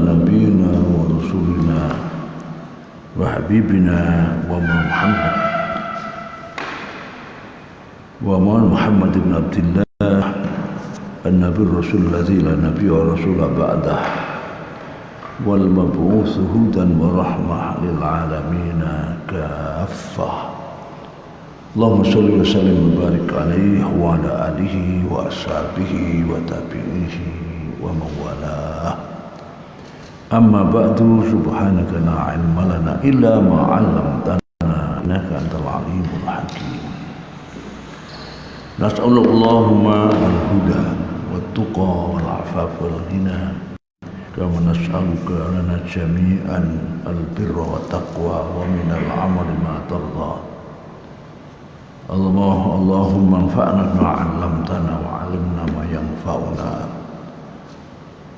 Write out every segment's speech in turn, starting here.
نبينا ورسولنا وحبيبنا ومحمد بن عبد الله النبي الرسول الذي لا نبي ورسول بعده والمبعوث هدى ورحمة للعالمين كافة. اللهم صل وسلم وبارك عليه وعلى آله وأصحابه وتابعيه ومن والاه. أما بعد سبحانك لا علم لنا إلا ما علمتنا إنك أنت العليم الحكيم. نسأل اللهم الهدى والتقى والعفاف والغنى كما نسألك لنا جميعا البر والتقوى ومن العمل ما ترضى. اللهم انفعنا بما علمتنا وعلمنا ما ينفعنا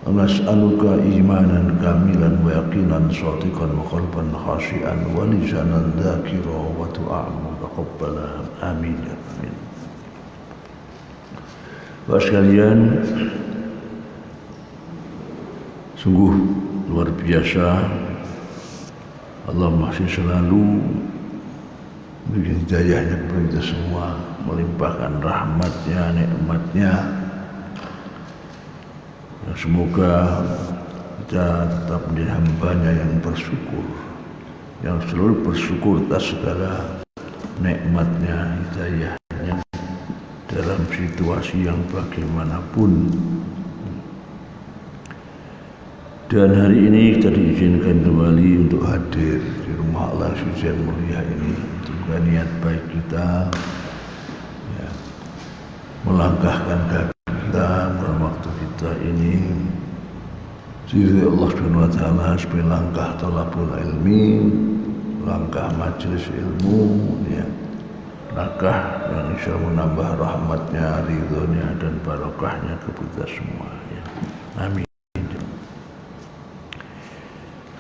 ونسألك إيمانا كاملا ويقينا صادقا وقلبا خاشعا ولسانا ذاكرا ودعاء متقبلا آمين يا آمين. Bapak sekalian, sungguh luar biasa Allah masih selalu beri hidayahnya kepada kita semua, melimpahkan rahmatnya, nikmatnya. Dan semoga kita tetap menjadi hambanya yang bersyukur, yang selalu bersyukur atas segala nikmatnya, hidayahnya dalam situasi yang bagaimanapun. Dan hari ini kita diizinkan kembali untuk hadir di rumah Allah suci dan mulia ini untuk niat baik kita ya, melangkahkan kaki kita dalam waktu kita ini diri Allah Subhanahu wa taala sebagai langkah talabul ilmi, langkah majelis ilmu ya, langkah yang insya Allah menambah rahmatnya, ridhonya dan barokahnya kepada kita semua ya. Amin.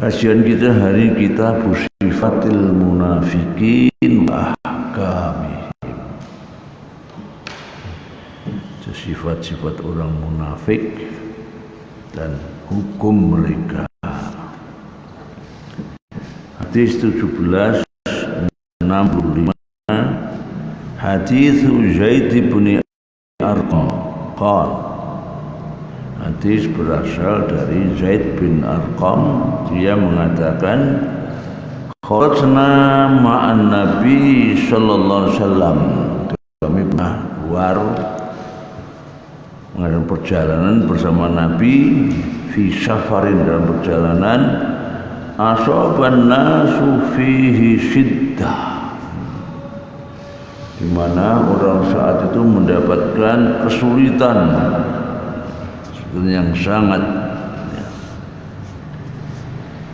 Kajian kita hari kita Sifatil Munafikin wa Ahkamihim, sifat-sifat orang munafik dan hukum mereka. Hadis 1765, hadis Zaid bin Arqam qala, hadis berasal dari Zaid bin Arqam, dia mengatakan kharajna ma'an Nabi sallallahu alaihi wasallam, kami pernah keluar mengadakan perjalanan bersama Nabi fi safarin, dalam perjalanan asaban nasu fihi syiddah, di mana orang saat itu mendapatkan kesulitan yang sangat.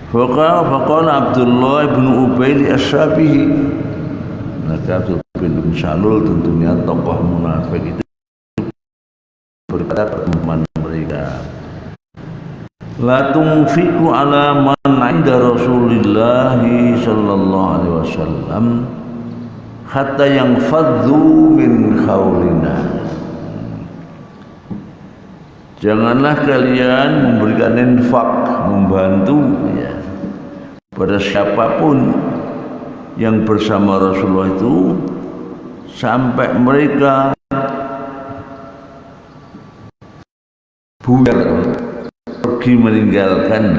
Faqala Abdullah bin Ubay li ashabihi, maka Abdullah bin Salul tentunya tokoh munafik itu berkata kepada teman mereka, la tunfiqu ala man 'inda Rasulillah sallallahu alaihi wasallam hatta yanfadhu min khawlina. Janganlah kalian memberikan infak, membantu ya, pada siapapun yang bersama Rasulullah itu sampai mereka buyar, pergi meninggalkan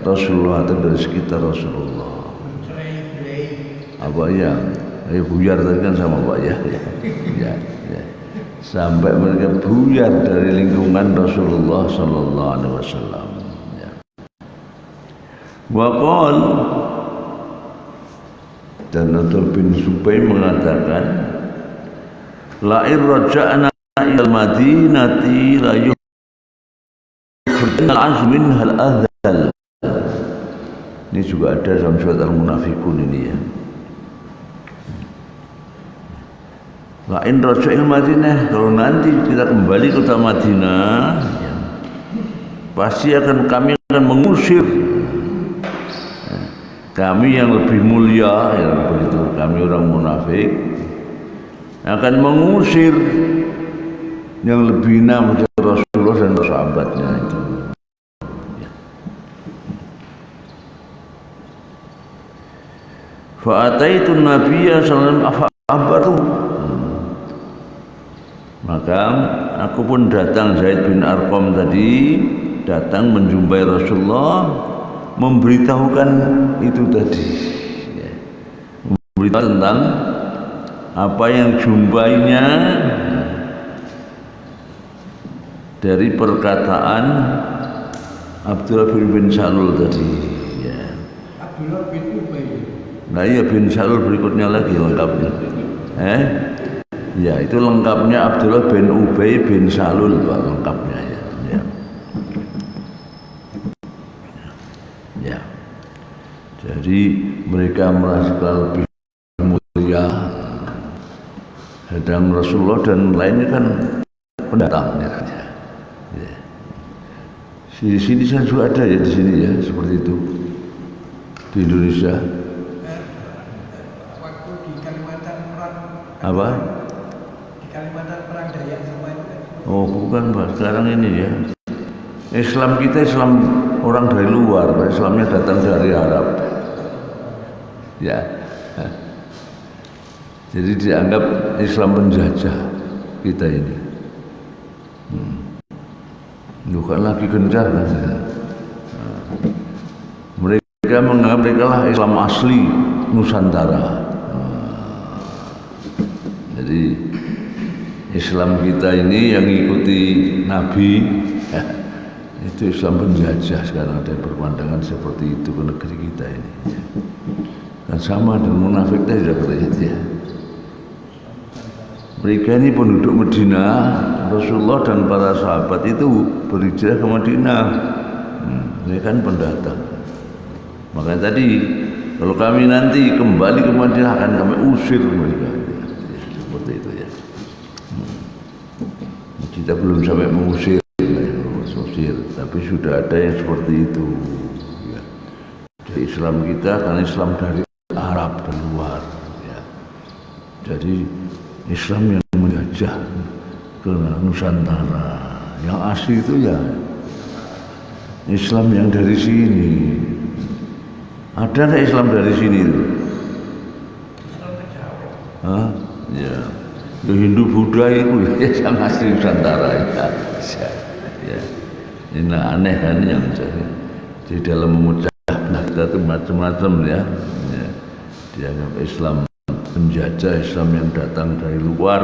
Rasulullah atau dari sekitar Rasulullah. Apa ya? Buyar tadi kan sama Pak ya. Ya. Sampai mereka buyar dari lingkungan Rasulullah sallallahu alaihi wasallam ya. Waqal, dan Abdul bin Subay mengatakan, la in raja'na ila al-madinati la yukhrijna al-azmin hal adhal. Ini juga ada dalam surat Al-Munafikun ini ya. Lain Rasul Madinah, kalau nanti kita kembali ke kota Madinah ya, pasti kami akan mengusir kami yang lebih mulia ya, begitu, kami orang munafik akan mengusir yang lebih hina Rasulullah dan sahabatnya itu ya. Fa ataitu nabiyya sallallahu alaihi wasallam. Maka aku pun datang, Zaid bin Arqam tadi datang menjumpai Rasulullah, memberitahukan itu tadi, memberitahu tentang apa yang jumpainya dari perkataan Abdullah bin Salul tadi. Abdullah bin Ubay. Nah iya, bin Salul berikutnya lagi lengkapnya. Ya itu lengkapnya Abdullah bin Ubay bin Salul, Pak, lengkapnya ya. Ya. Jadi mereka merasa lebih mulia, sedang Rasulullah dan lainnya kan pendatang ya. Di sini kan juga ada ya, di sini ya seperti itu di Indonesia. Waktu di Kalimantan perang. Apa? Di Kalimantan perang Dayak semua itu kan. Oh bukan Pak, sekarang ini ya. Islam kita Islam orang dari luar, Islamnya datang dari Arab. Ya. Jadi dianggap Islam penjajah kita ini. Bukan lagi gencar kan. Mereka menganggap mereka lah Islam asli Nusantara. Jadi Islam kita ini yang ikuti Nabi, itu Islam penjajah. Sekarang ada perpandangan seperti itu ke negeri kita ini. Dan sama dengan munafik tadi seperti itu ya. Mereka ini penduduk Medina, Rasulullah dan para sahabat itu berhijrah ke Madinah. Mereka kan pendatang. Makanya tadi kalau kami nanti kembali ke Madinah akan kami usir mereka. Seperti itu ya. Kita belum sampai mengusir, tapi sudah ada yang seperti itu. Ya. Jadi Islam kita karena Islam dari Arab dan luar. Ya. Jadi Islam yang menjajah ke Nusantara, yang asli itu ya Islam yang dari sini. Ada nggak Islam dari sini itu? Hah? Ya. Ya Hindu Buddha itu ya yang asli Nusantara ya. Ya. Ini aneh kan yang di dalam memecah belah kita itu macam-macam ya. Ya. Dianggap Islam penjajah, Islam yang datang dari luar,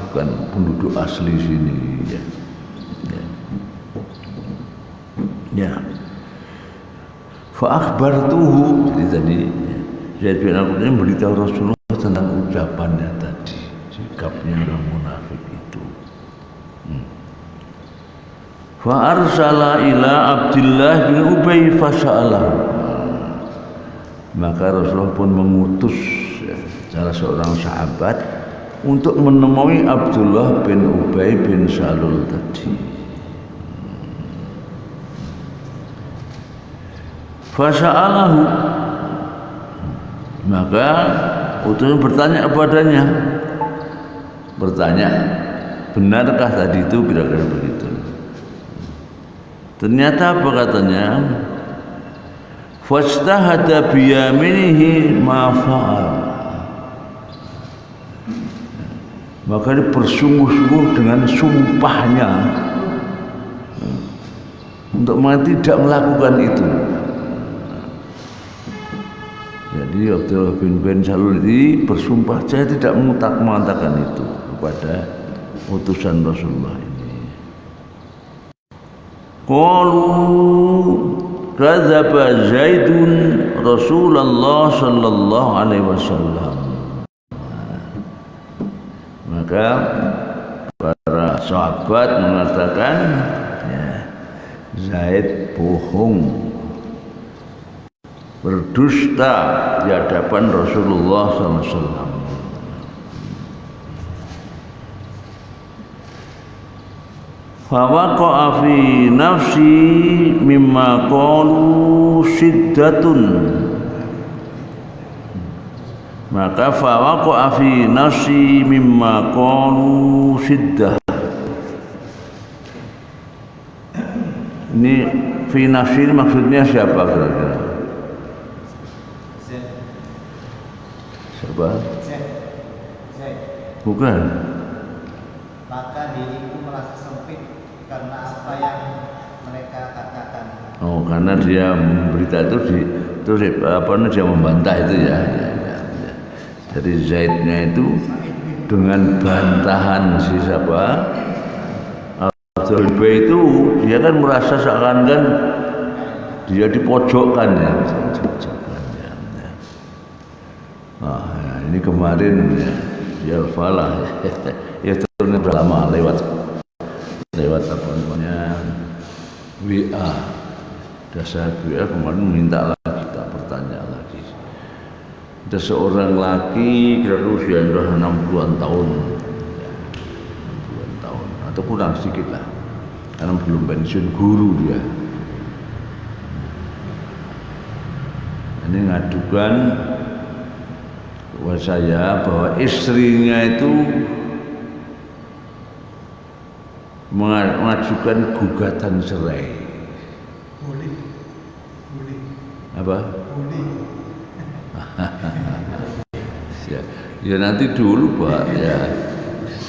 bukan penduduk asli sini ya. Ya. Fa akhbartuhu, jadi tadi Zaid bin Arqam ini beritahu Rasulullah tentang ucapannya tadi, sikapnya orang munafik itu. Fa arsala ila Abdullah bin Ubay fasa'alahu. Maka Rasulullah pun mengutus salah seorang sahabat untuk menemui Abdullah bin Ubay bin Salul tadi. Fasa'alahu, maka utusan bertanya kepadanya, benarkah tadi itu kira-kira begitu? Ternyata apa katanya? Fastahada biyaminihi ma fa'al. Maka dia bersungguh-sungguh dengan sumpahnya untuk tidak melakukan itu. Jadi Abdullah bin Salul ini bersumpah, saya tidak mengatakan itu kepada utusan Rasulullah ini. Qalu kadzaba Zaidun Rasulullah sallallahu alaihi wasallam. Maka para sahabat mengatakan, ya, Zaid bohong, berdusta di hadapan Rasulullah SAW. Fawaqa'a fi nafsi mimma qalu siddatun. Maka fawaqa'a fi nafsi mimma qalu siddah. Ini fi nafsi maksudnya siapa kira-kira? Apa? Zaid. Bukan. Maka diriku merasa sempit karena apa yang mereka katakan. Oh, karena dia memberita itu terus apa namanya dia membantah itu ya. Jadi Zaidnya itu dengan bantahan si siapa Abdul Bay itu dia kan merasa seakan-akan dia dipojokkan ya. Nah, ya, ini kemarin ya, dia falah ya turunnya lama lewat apa namanya WA dasar WA kemarin minta lagi kita bertanya lagi. Ada seorang laki kira-kira usia 60-an tahun ya, 60-an tahun atau kurang sedikit lah karena belum pensiun guru dia. Ini ngadukan kepada saya bahwa istrinya itu mengajukan gugatan cerai. Boleh. Boleh. Apa? Boleh. Ya nanti dulu Pak ya.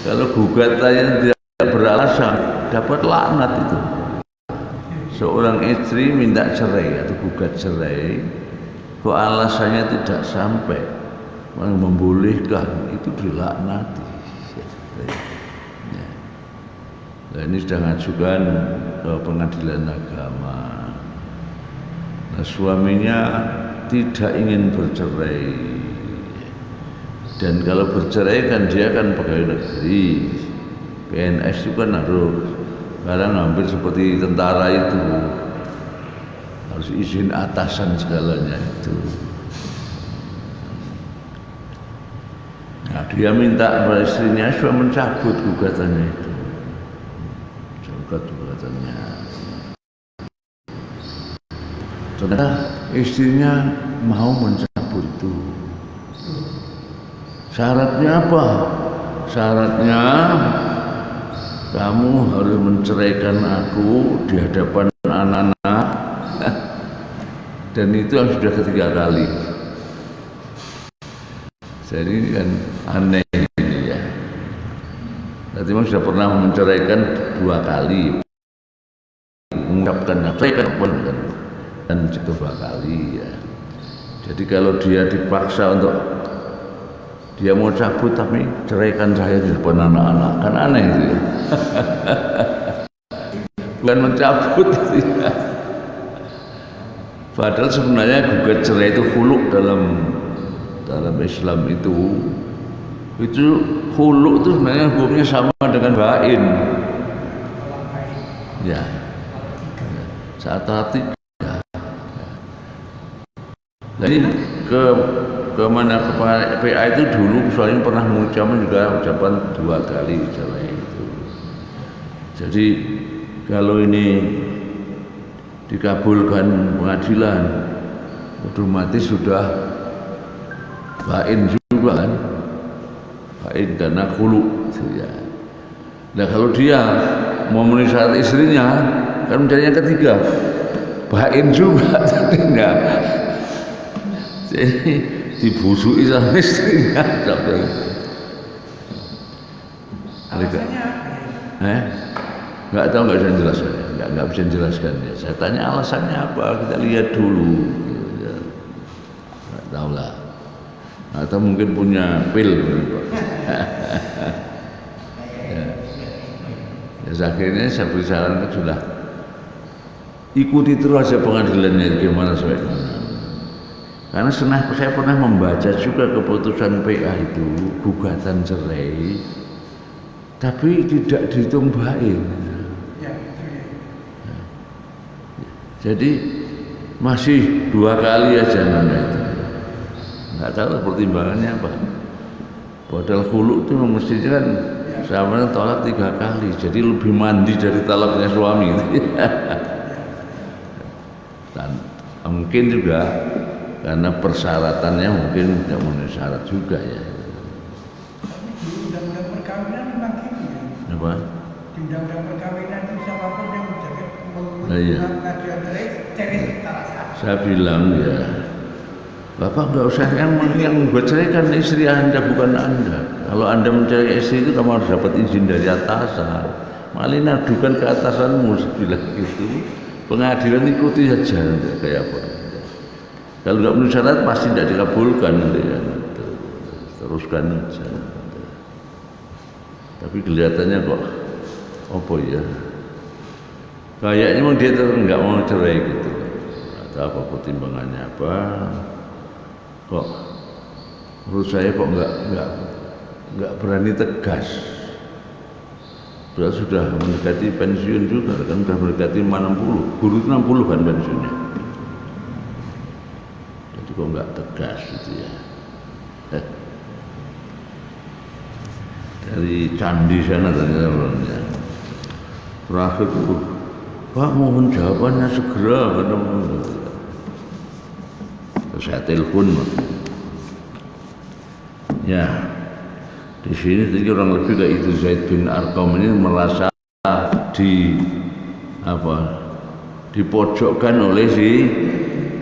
Kalau gugatannya tidak beralasan dapat laknat itu. Seorang istri minta cerai atau gugat cerai, kok alasannya tidak sampai membolehkan, itu dilaknati. Ya. Nah, ini sudah ngajukan ke pengadilan agama. Nah, suaminya tidak ingin bercerai, dan kalau bercerai kan dia kan pegawai negeri, PNS itu kan harus sekarang hampir seperti tentara itu harus izin atasan segalanya itu. Nah, dia minta kepada istrinya supaya mencabut gugatannya itu, cabut gugatannya. Ternyata istrinya mau mencabut itu. Syaratnya apa? Syaratnya kamu harus menceraikan aku di hadapan anak-anak, dan itu sudah ketiga kali. Jadi ini kan aneh ini ya. Berarti memang sudah pernah menceraikan 2 kali, mengucapkan ceraikan dan 2 kali ya. Jadi kalau dia dipaksa untuk dia mau cabut tapi ceraikan saya di depan anak-anak, kan aneh itu ya. Bukan mencabut itu ya. Padahal sebenarnya gugat cerai itu khulu dalam Islam itu khulu itu sebenarnya hukumnya sama dengan bain ya, saat hati ya. Jadi ke mana ke PA itu dulu soalnya pernah mengucapkan juga ucapan 2 kali cerai itu. Jadi kalau ini dikabulkan pengadilan otomatis sudah bain juga kan, bain karena khulu ya. Nah kalau dia mau memenuhi syarat istrinya kan mencari yang ketiga, bain juga tentunya. Jadi dibusui sama istrinya. Alasannya apa? Nggak tahu, nggak bisa jelaskan, nggak bisa jelaskan ya. Saya tanya alasannya apa, kita lihat dulu. Ya. Nggak tahu lah. Atau mungkin punya pil. Ya. Ya, akhirnya saya beri saran ke sudah ikuti terus aja pengadilannya gimana sebaiknya. Karena saya pernah membaca juga keputusan PA itu gugatan cerai, tapi tidak dihitung bain. Ya. Jadi masih 2 kali aja namanya itu. Nggak tahu pertimbangannya apa. Padahal khulu itu mestinya kan sama tolak 3 kali, jadi lebih mandi dari talaknya suami. Dan mungkin juga karena persyaratannya mungkin tidak memenuhi syarat juga ya. Tapi di undang-undang perkawinan memang gitu ya. Apa? Di undang-undang perkawinan itu siapapun yang Nah, iya. mengajukan cerai secara sah. Saya bilang ya, Bapak nggak usah yang buat cerai kan istri Anda bukan Anda. Kalau Anda mencari istri itu kamu harus dapat izin dari atasan. Malah adukan ke atasanmu bilang gitu. Pengadilan ikuti saja kayak apa. Kalau nggak memenuhi syarat pasti tidak dikabulkan nanti ya. Teruskan aja. Tapi kelihatannya kok apa ya? Kayaknya memang dia nggak mau cerai gitu. Atau apa pertimbangannya apa? Kok menurut saya kok nggak berani tegas. Sudah mendekati pensiun juga kan, sudah mendekati 60, guru 60 kan pensiunnya. Jadi kok nggak tegas gitu ya. Dari candi sana ternyata orangnya. Terakhir Pak mohon jawabannya segera karena saya telepon. Ya, di sini tadi orang lebih kayak itu Zaid bin Arqam ini merasa dipojokkan oleh si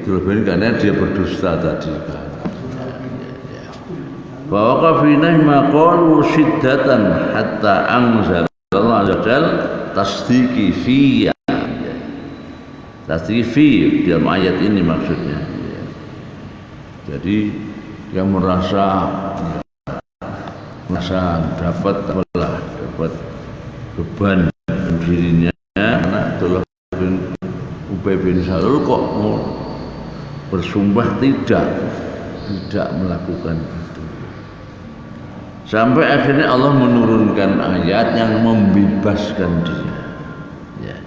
Dzulkarnain karena dia berdusta tadi kan. Bahwa kafinah maqalu siddatan hatta anzalallahu azza wajal tasdiki fiyya. Tasdiki fi dalam ayat ini maksudnya. Jadi yang merasa dapat beban dirinya karena Abdullah bin Ubay bin Salul kok mau bersumpah tidak melakukan itu. Sampai akhirnya Allah menurunkan ayat yang membebaskan dia. Ya.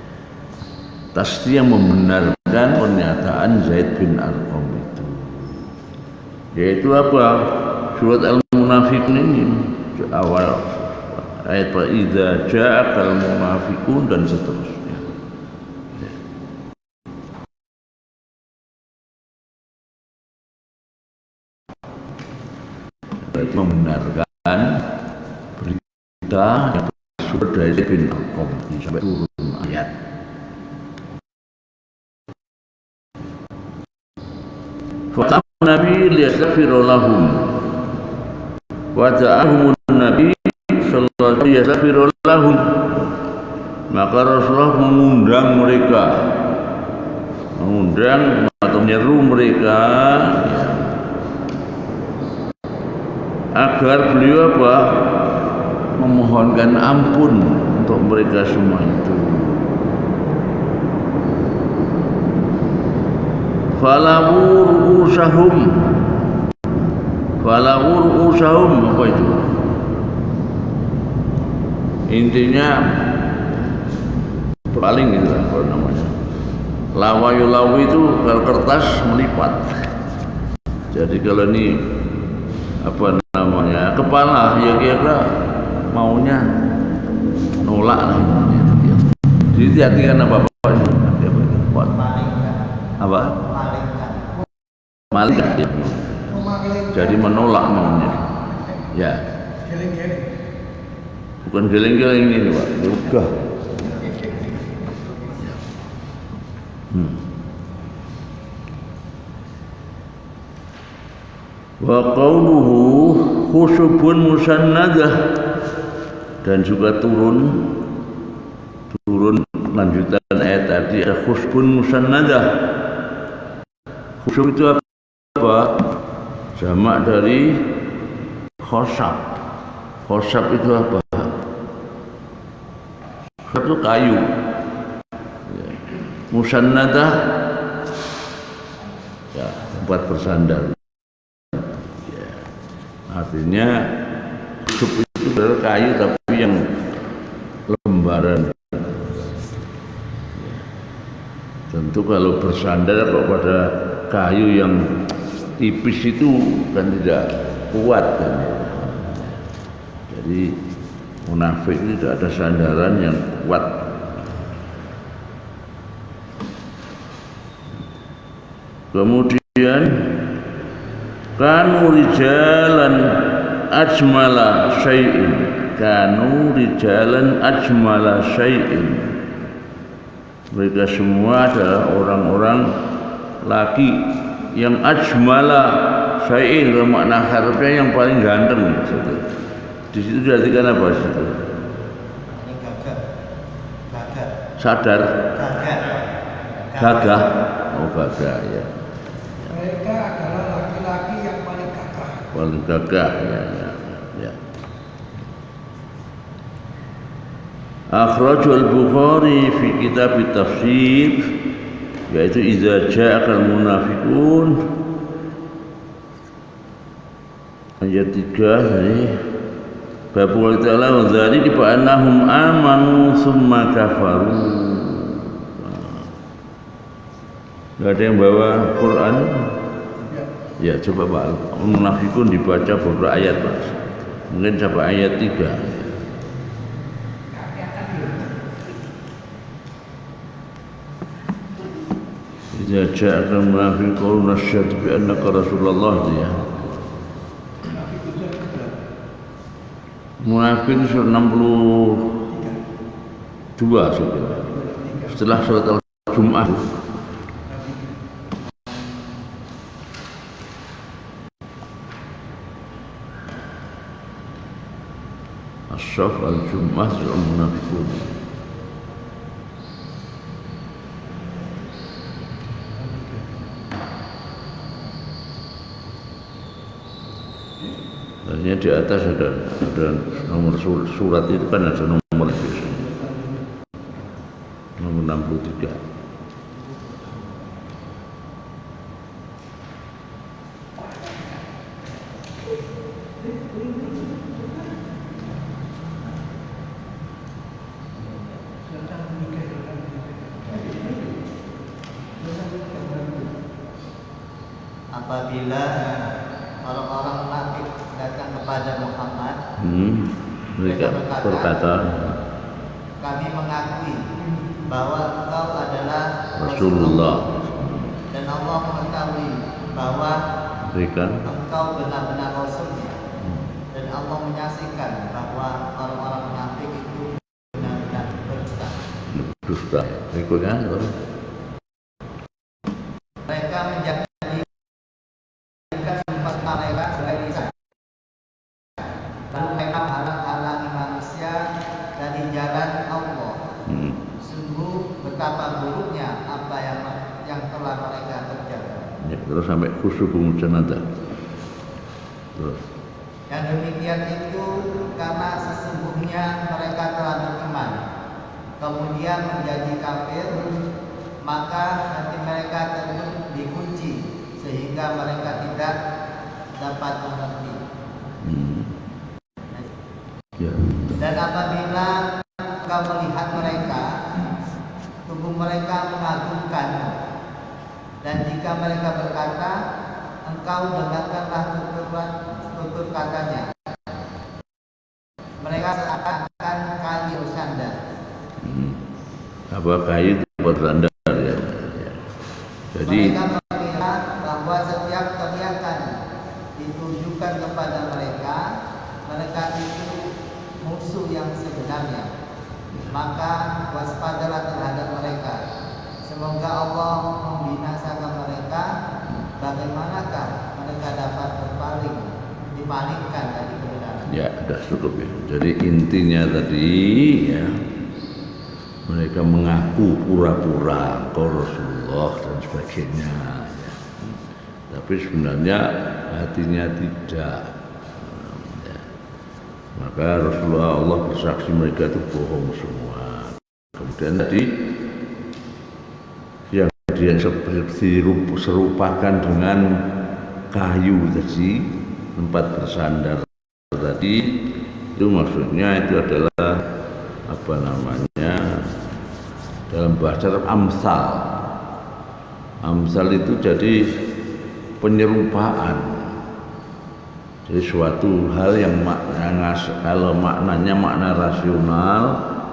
Tasdiyah membenarkan pernyataan Zaid bin Arqam itu. Yaitu apa? Surat Al-Munafiqun ini awal ayat idza ja'akal munafiqun dan seterusnya. Ya. Berarti membenarkan berita yang bersumber dari Zaid bin Arqam sampai turun ayat. Faqam Nabi liyastaghfira lahum wa ta'ahum Nabi sallallahu alaihi wasallam lahum. Maka Rasulullah mengundang atau menyeru mereka agar beliau memohonkan ampun untuk mereka semua itu. Falawu ru'usahum apa itu? Intinya paling itu apa namanya? Lawayu itu kalau kertas melipat. Jadi kalau ini apa namanya kepala ya kira maunya nolak lah. Jadi hati-hati apa apa? Malaikat ya. Jadi menolak maunya. Ya. Bukan geleng-geleng ini Pak, juga. Wa qawluhu khusyubun musannadah, dan juga turun lanjutan ayat tadi ada khusyubun musannadah. Khusyub itu apa? Jamak dari khosyab. Khosyab itu apa? Khosyab itu kayu. Musannadah ya, tempat bersandar. Ya, artinya khusyub itu adalah kayu tapi yang lembaran. Tentu kalau bersandar kepada kayu yang tipis itu kan tidak kuat kan. Jadi munafik itu tidak ada sandaran yang kuat. Kemudian kanu rijalan ajmala syai'in. Mereka semua adalah orang-orang laki yang ajmala syai'in, makna harfnya yang paling ganteng gitu. Di situ diartikan apa situ? Ini gagah. Gagah. Sadar, Gagah. gagah, oh gagah ya, Mereka adalah laki-laki yang paling gagah. paling gagah ya, ya, ya. Akhrajul Bukhari fi kitab tafsir, yaitu idza ja'akal munafiqun, ayat 3 tadi. Bab Allah Ta'ala wa dzalika fa annahum amanu summa kafaru. Enggak ada yang bawa Quran? Ya, coba Pak. Munafikun dibaca beberapa ayat, Pak. Mungkin sampai ayat 3. Idza ja'aka munafiqun nasyhadu bi annaka Rasulullah ya. Munafik surat 62 setelah surat Al-Jum'ah. As-Saff Al-Jum'ah surat Munafikun. Artinya di atas ada nomor surat itu kan ada nomor biasanya. Nomor 63. Apabila orang-orang munafik datang kepada Muhammad, mereka berkata, kami mengakui bahwa engkau adalah Rasulullah, dan Allah mengetahui bahwa mereka engkau benar-benar Rasulnya, dan Allah menyaksikan bahwa orang-orang munafik itu benar-benar berdusta. Dusta. Berikutnya, Mereka menjadikan sumpah mereka sebagai lisan, lalu mereka halang-halangi manusia dari jalan Allah. Sungguh betapa buruknya apa yang telah mereka kerjakan. ya, terus sampai khusyuk mujannadah. Terus Yang demikian itu karena sesungguhnya mereka telah beriman, kemudian menjadi kafir, maka hati mereka dikunci sehingga mereka tidak dapat mengerti. ya, Dan apabila engkau melihat mereka, tubuh mereka mengagumkan, dan jika mereka berkata, engkau dengarkanlah tutur katanya, mereka seakan-akan kayu sandal. apa kayu bersandar ya. Jadi Mereka mengira bahwa setiap teriakan ditujukan kepada mereka, mereka itu musuh yang sebenarnya. Maka waspadalah terhadap mereka. Semoga Allah membinasakan mereka. Bagaimanakah mereka dapat dipalingkan dari kebenaran? ya sudah cukup ya. Jadi intinya tadi ya, mereka mengaku pura-pura kau Rasulullah dan sebagainya ya. Tapi sebenarnya hatinya tidak ya. Maka Rasulullah, Allah bersaksi mereka itu bohong semua. Kemudian tadi yang dia serupakan dengan kayu tadi, tempat bersandar tadi, itu maksudnya itu adalah apa namanya, dalam bahasa Arab amsal. Amsal itu jadi penyerupaan. Jadi suatu hal yang maknanya, kalau maknanya makna rasional,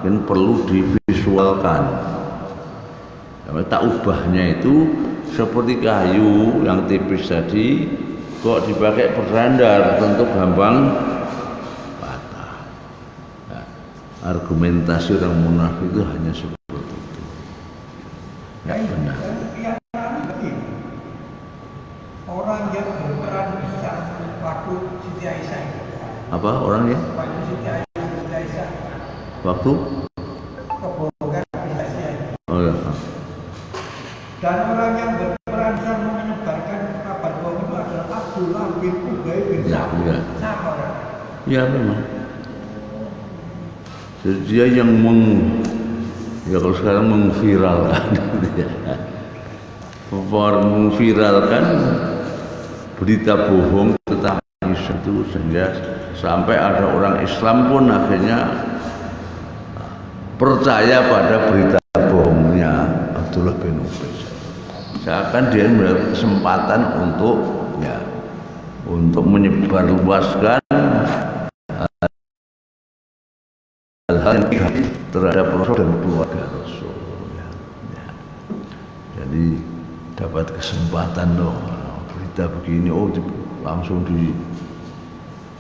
kan perlu divisualkan. Tak ubahnya itu seperti kayu yang tipis tadi, kok dipakai bersandar, tentu gampang patah. Nah, argumentasi orang munafik itu hanya seperti itu, nggak benar. Apa orangnya? Waktu Siti Aisyah Waktu? kebohongan Aisyah. Oh ya. Dan orang yang berperan sama menyebarkan kabar bohong itu adalah Abdullah bin Ubay bin Ya, Salul. ya. Sama kan? Ya memang. Jadi dia yang ya kalau sekarang mengviralkan, mengviralkan berita bohong tentang Aisyah itu sehingga sampai ada orang Islam pun akhirnya percaya pada berita bohongnya Abdullah bin Ubay. Seakan dia mendapat kesempatan untuk menyebarluaskan hal-hal yang terhadap Rasul dan keluarga Rasul. Jadi dapat kesempatan loh berita begini, langsung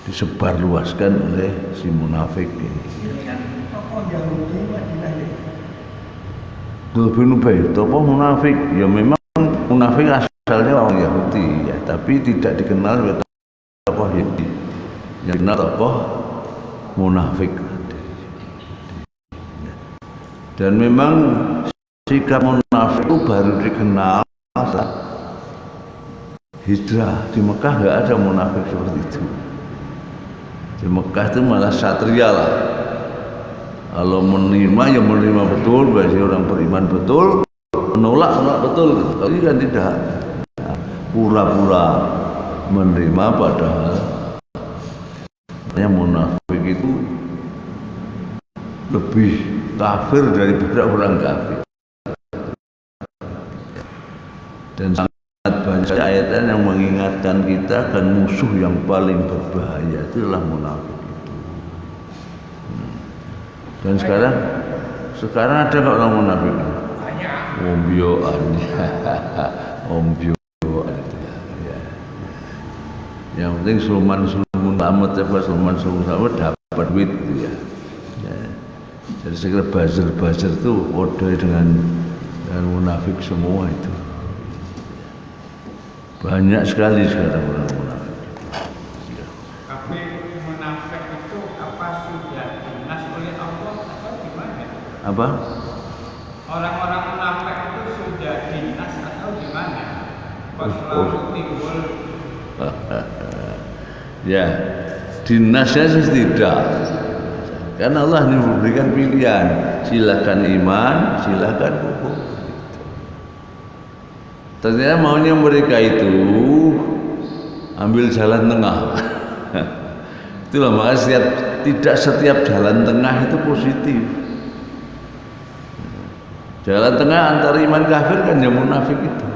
disebarluaskan oleh si munafik ini. Ini kan tokoh Yahudi Madinah ini. Abdullah bin Ubay, tokoh munafik, ya memang munafik asalnya orang Yahudi ya, tapi tidak dikenal sebagai tokoh Yahudi, yang dikenal tokoh munafik. Dan memang sikap munafik itu baru dikenal saat hijrah. Di Mekah nggak ada munafik seperti itu. Di Mekah itu malah satria lah. Kalau menerima ya menerima betul, berarti orang beriman betul. Menolak betul. Tapi kan tidak. Pura-pura menerima padahal munafik itu lebih kafir daripada orang kafir. Dan sangat banyak ayat yang mengingatkan kita akan musuh yang paling berbahaya itu adalah munafik itu. Dan sekarang ada nggak orang munafik? Banyak. Ombioan, ombioan itu ya. Yang penting Sulman Amat dapat duit gitu ya. Jadi saya kira buzzer itu kode dengan munafik semua itu. Banyak sekali sekarang orang munafik. Tapi munafik itu apa sudah dinas oleh Allah atau gimana? Apa? Orang-orang munafik itu sudah dinas atau gimana? Kok selalu timbul? Ya, dinasnya sih tidak. Karena Allah ini memberikan pilihan, silakan iman, silakan kufur. Ternyata maunya mereka itu ambil jalan tengah. Itulah makanya tidak setiap jalan tengah itu positif. Jalan tengah antara iman kafir kan yang munafik itu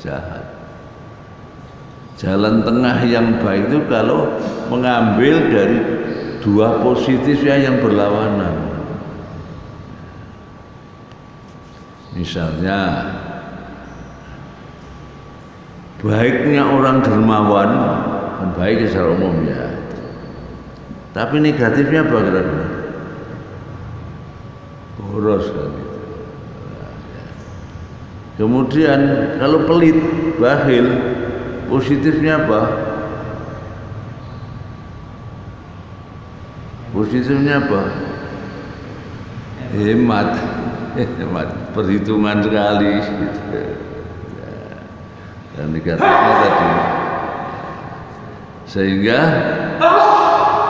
jahat. Jalan tengah yang baik itu kalau mengambil dari dua positifnya yang berlawanan. Misalnya baiknya orang dermawan kan baik secara umum ya, tapi negatifnya apa kira-kira? Boros kan gitu. Kemudian kalau pelit, bakhil, positifnya apa? Positifnya apa? Hemat, perhitungan sekali gitu. Dan negatifnya tadi, sehingga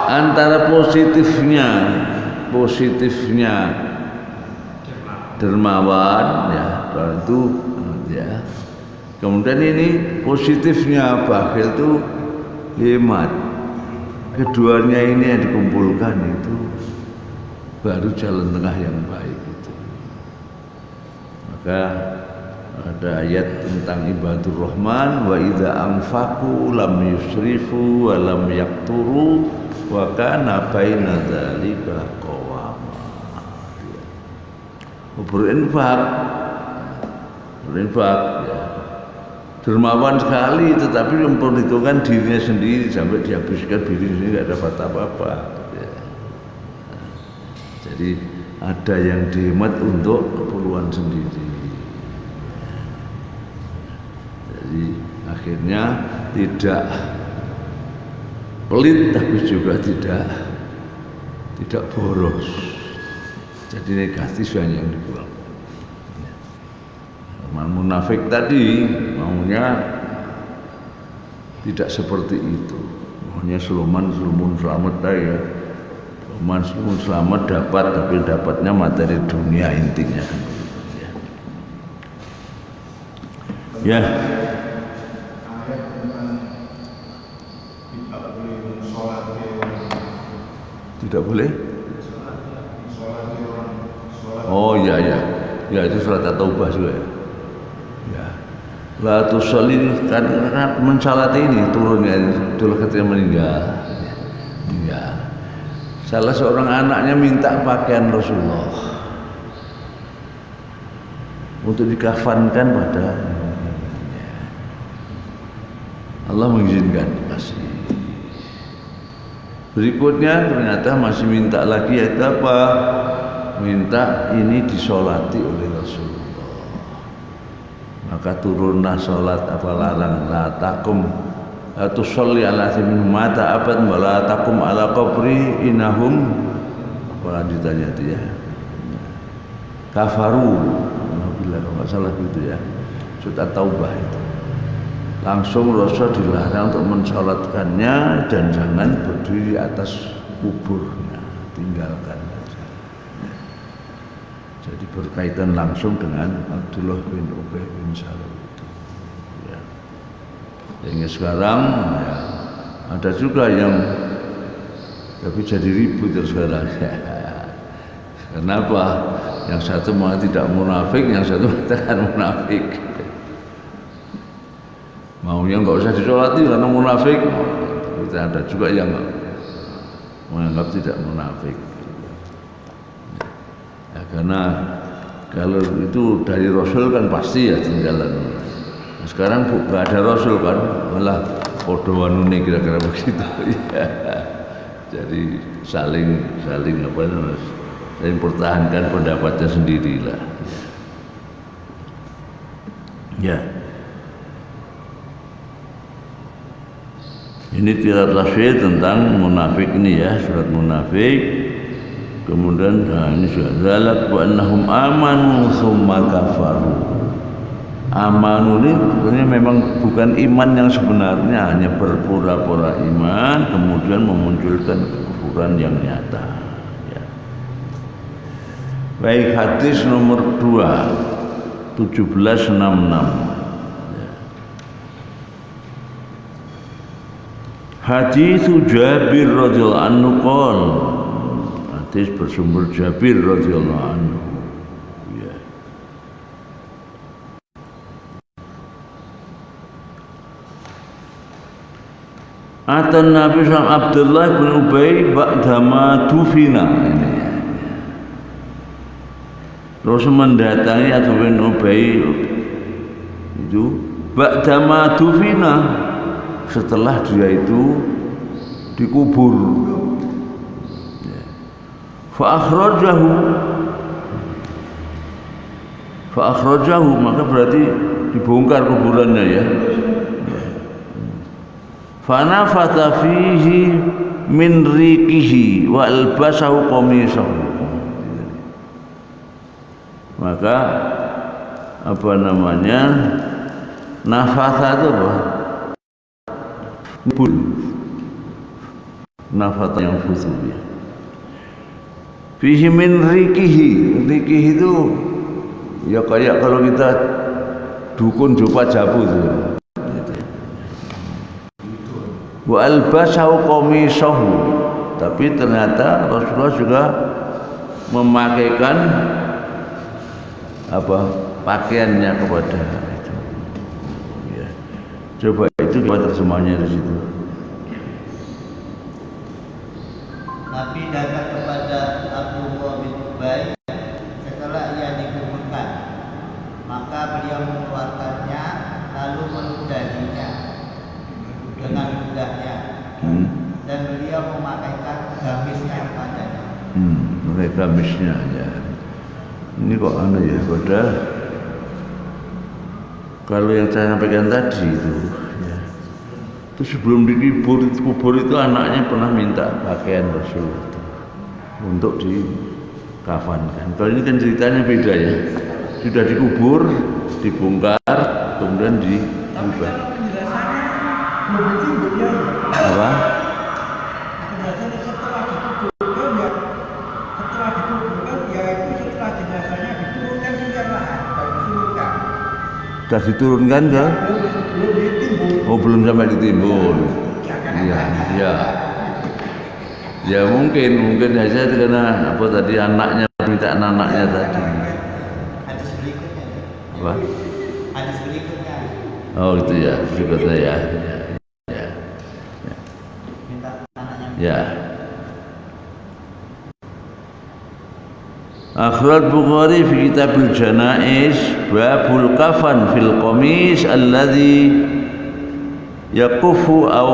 antara positifnya dermawan ya, itu ya. Kemudian ini positifnya bakhil itu hemat. Keduanya ini yang dikumpulkan itu baru jalan tengah yang baik itu. Maka ada ayat tentang ibadur rahman, wa idza anfaqu lam yusrifu wa lam yaqturu wa kana baina dzalika qawama. Berinfak ya. Dermawan sekali, tetapi memperhitungkan dirinya sendiri sampai dihabiskan diri sendiri nggak dapat apa-apa. Ya. Jadi ada yang dihemat untuk keperluan sendiri. Jadi akhirnya tidak pelit tapi juga tidak boros. Jadi negatif hanya yang dibuang. Munafik tadi maunya tidak seperti itu. Maunya selamat ya. Selamat selamat dapat, tapi dapatnya materi dunia intinya. Ya. Ayat tentang tidak boleh mensolati orang. Tidak boleh? Mensolati orang. Oh iya. Ya itu surat At-Taubah juga ya. Ya. La tusalli karena mensalati ini turunnya dulu ketika meninggal. Ya. Salah seorang anaknya minta pakaian Rasulullah untuk dikafankan pada Allah mengizinkan dikasih. Berikutnya ternyata masih minta lagi, yaitu apa? Minta ini disolati oleh Rasulullah. Maka turunlah solat apa larang, la takum atau sholli ala min mata abad wala takum ala qabri innahum, apa lanjutannya itu ya, kafaru, alhamdulillah kalau nggak salah gitu ya, surat Taubah itu. Langsung Rasul dilarang untuk mensolatkannya dan jangan berdiri atas kuburnya, tinggalkan saja. Jadi berkaitan langsung dengan Abdullah bin Ubay bin Salul itu. Ya. Sehingga sekarang ya, ada juga yang tapi jadi ribut sekarang. Kenapa? Yang satu mengatakan tidak munafik, yang satu mengatakan munafik. Maunya nggak usah disolati karena munafik. Tapi ada juga yang menganggap tidak munafik. Ya, karena kalau itu dari Rasul kan pasti ya tinggalan. Nah, sekarang nggak ada Rasul kan, malah podo wanune kira-kira begitu. Ya. Jadi saling apa namanya, saling pertahankan pendapatnya sendirilah. Ya. Ini tirat tasfiyah tentang munafik ini ya, surat munafik. Kemudian ini surat zalak wa annahum amanu tsumma kafaru. Amanu ini sebenarnya memang bukan iman yang sebenarnya, hanya berpura-pura iman kemudian memunculkan kekufuran yang nyata ya. Baik, hadis nomor 2 1766. Hadis Jabir radhiyallahu anhu qol. Hadis bersumber Jabir radhiyallahu anhu. Ya. Atan Nabi sallallahu Abdullah bin Ubay ba'dama dufina ini. Terus mendatangi Abdullah bin Ubay itu ba'dama dufina, setelah dia itu dikubur. Fa akhrajahu maka berarti dibongkar kuburannya ya. Fa nafatha fihi min riqihi wa albasahu qamisahu. Maka apa namanya, nafatha itu apa? Bul nafata yang fusul ya. Fihi min rikihi. Rikihi itu ya kayak kalau kita dukun jopa jabu itu. Wa albasahu qamisahu. Tapi ternyata Rasulullah juga memakaikan apa pakaiannya kepada itu. Ya. Coba itu gimana terjemahnya di situ? Nabi datang kepada Abdullah bin Ubay setelah ia dikuburkan. Maka beliau mengeluarkannya lalu meludahinya dengan ludahnya. Dan beliau memakaikan gamisnya padanya. Pakai gamisnya ya. Ini kok aneh ya, padahal kalau yang saya sampaikan tadi itu ya, Terus sebelum dikubur itu anaknya pernah minta pakaian Rasul untuk dikafankan. Kalau ini kan ceritanya beda ya. Sudah dikubur, dibongkar, kemudian Tapi diubah. kalau penjelasannya lebih tinggi ya. Apa? Penjelasannya setelah dikuburkan ya itu setelah jenazahnya diturunkan ke liang lahat, baru diturunkan. Sudah diturunkan ke? Belum ditimbun. Oh, belum sampai ditimbun. Jangan Iya, apa. iya. Ya mungkin saja karena apa tadi anaknya minta anaknya tadi. Hadis berikutnya. Apa? Hadis berikutnya Oh itu ya, berikutnya ya. Ya. minta anaknya. Ya. Akhraj Bukhari fi Kitabul Janaiz babul kafan fil qamis alladhi yaqufu aw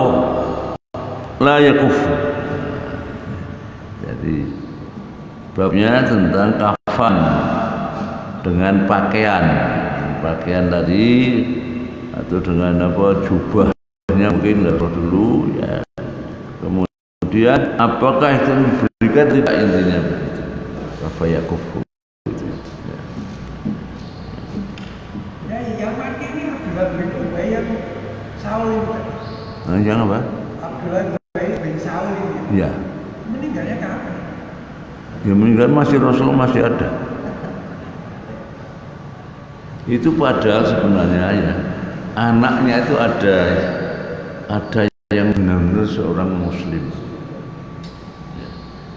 la yaqufu. Jadi babnya tentang kafan dengan pakaian tadi atau dengan apa jubahnya mungkin nggak tahu dulu ya. Kemudian apakah itu diberikan tidak intinya begitu. Kafa yakufu. Ya, yang mati ini Abdullah bin Ubay yang Saul itu. Nah, yang apa? Abdullah bin Saul itu. Ya. Meninggalnya kapan? Ya meninggal masih Rasul masih ada. Itu padahal sebenarnya ya anaknya itu ada yang benar-benar seorang Muslim.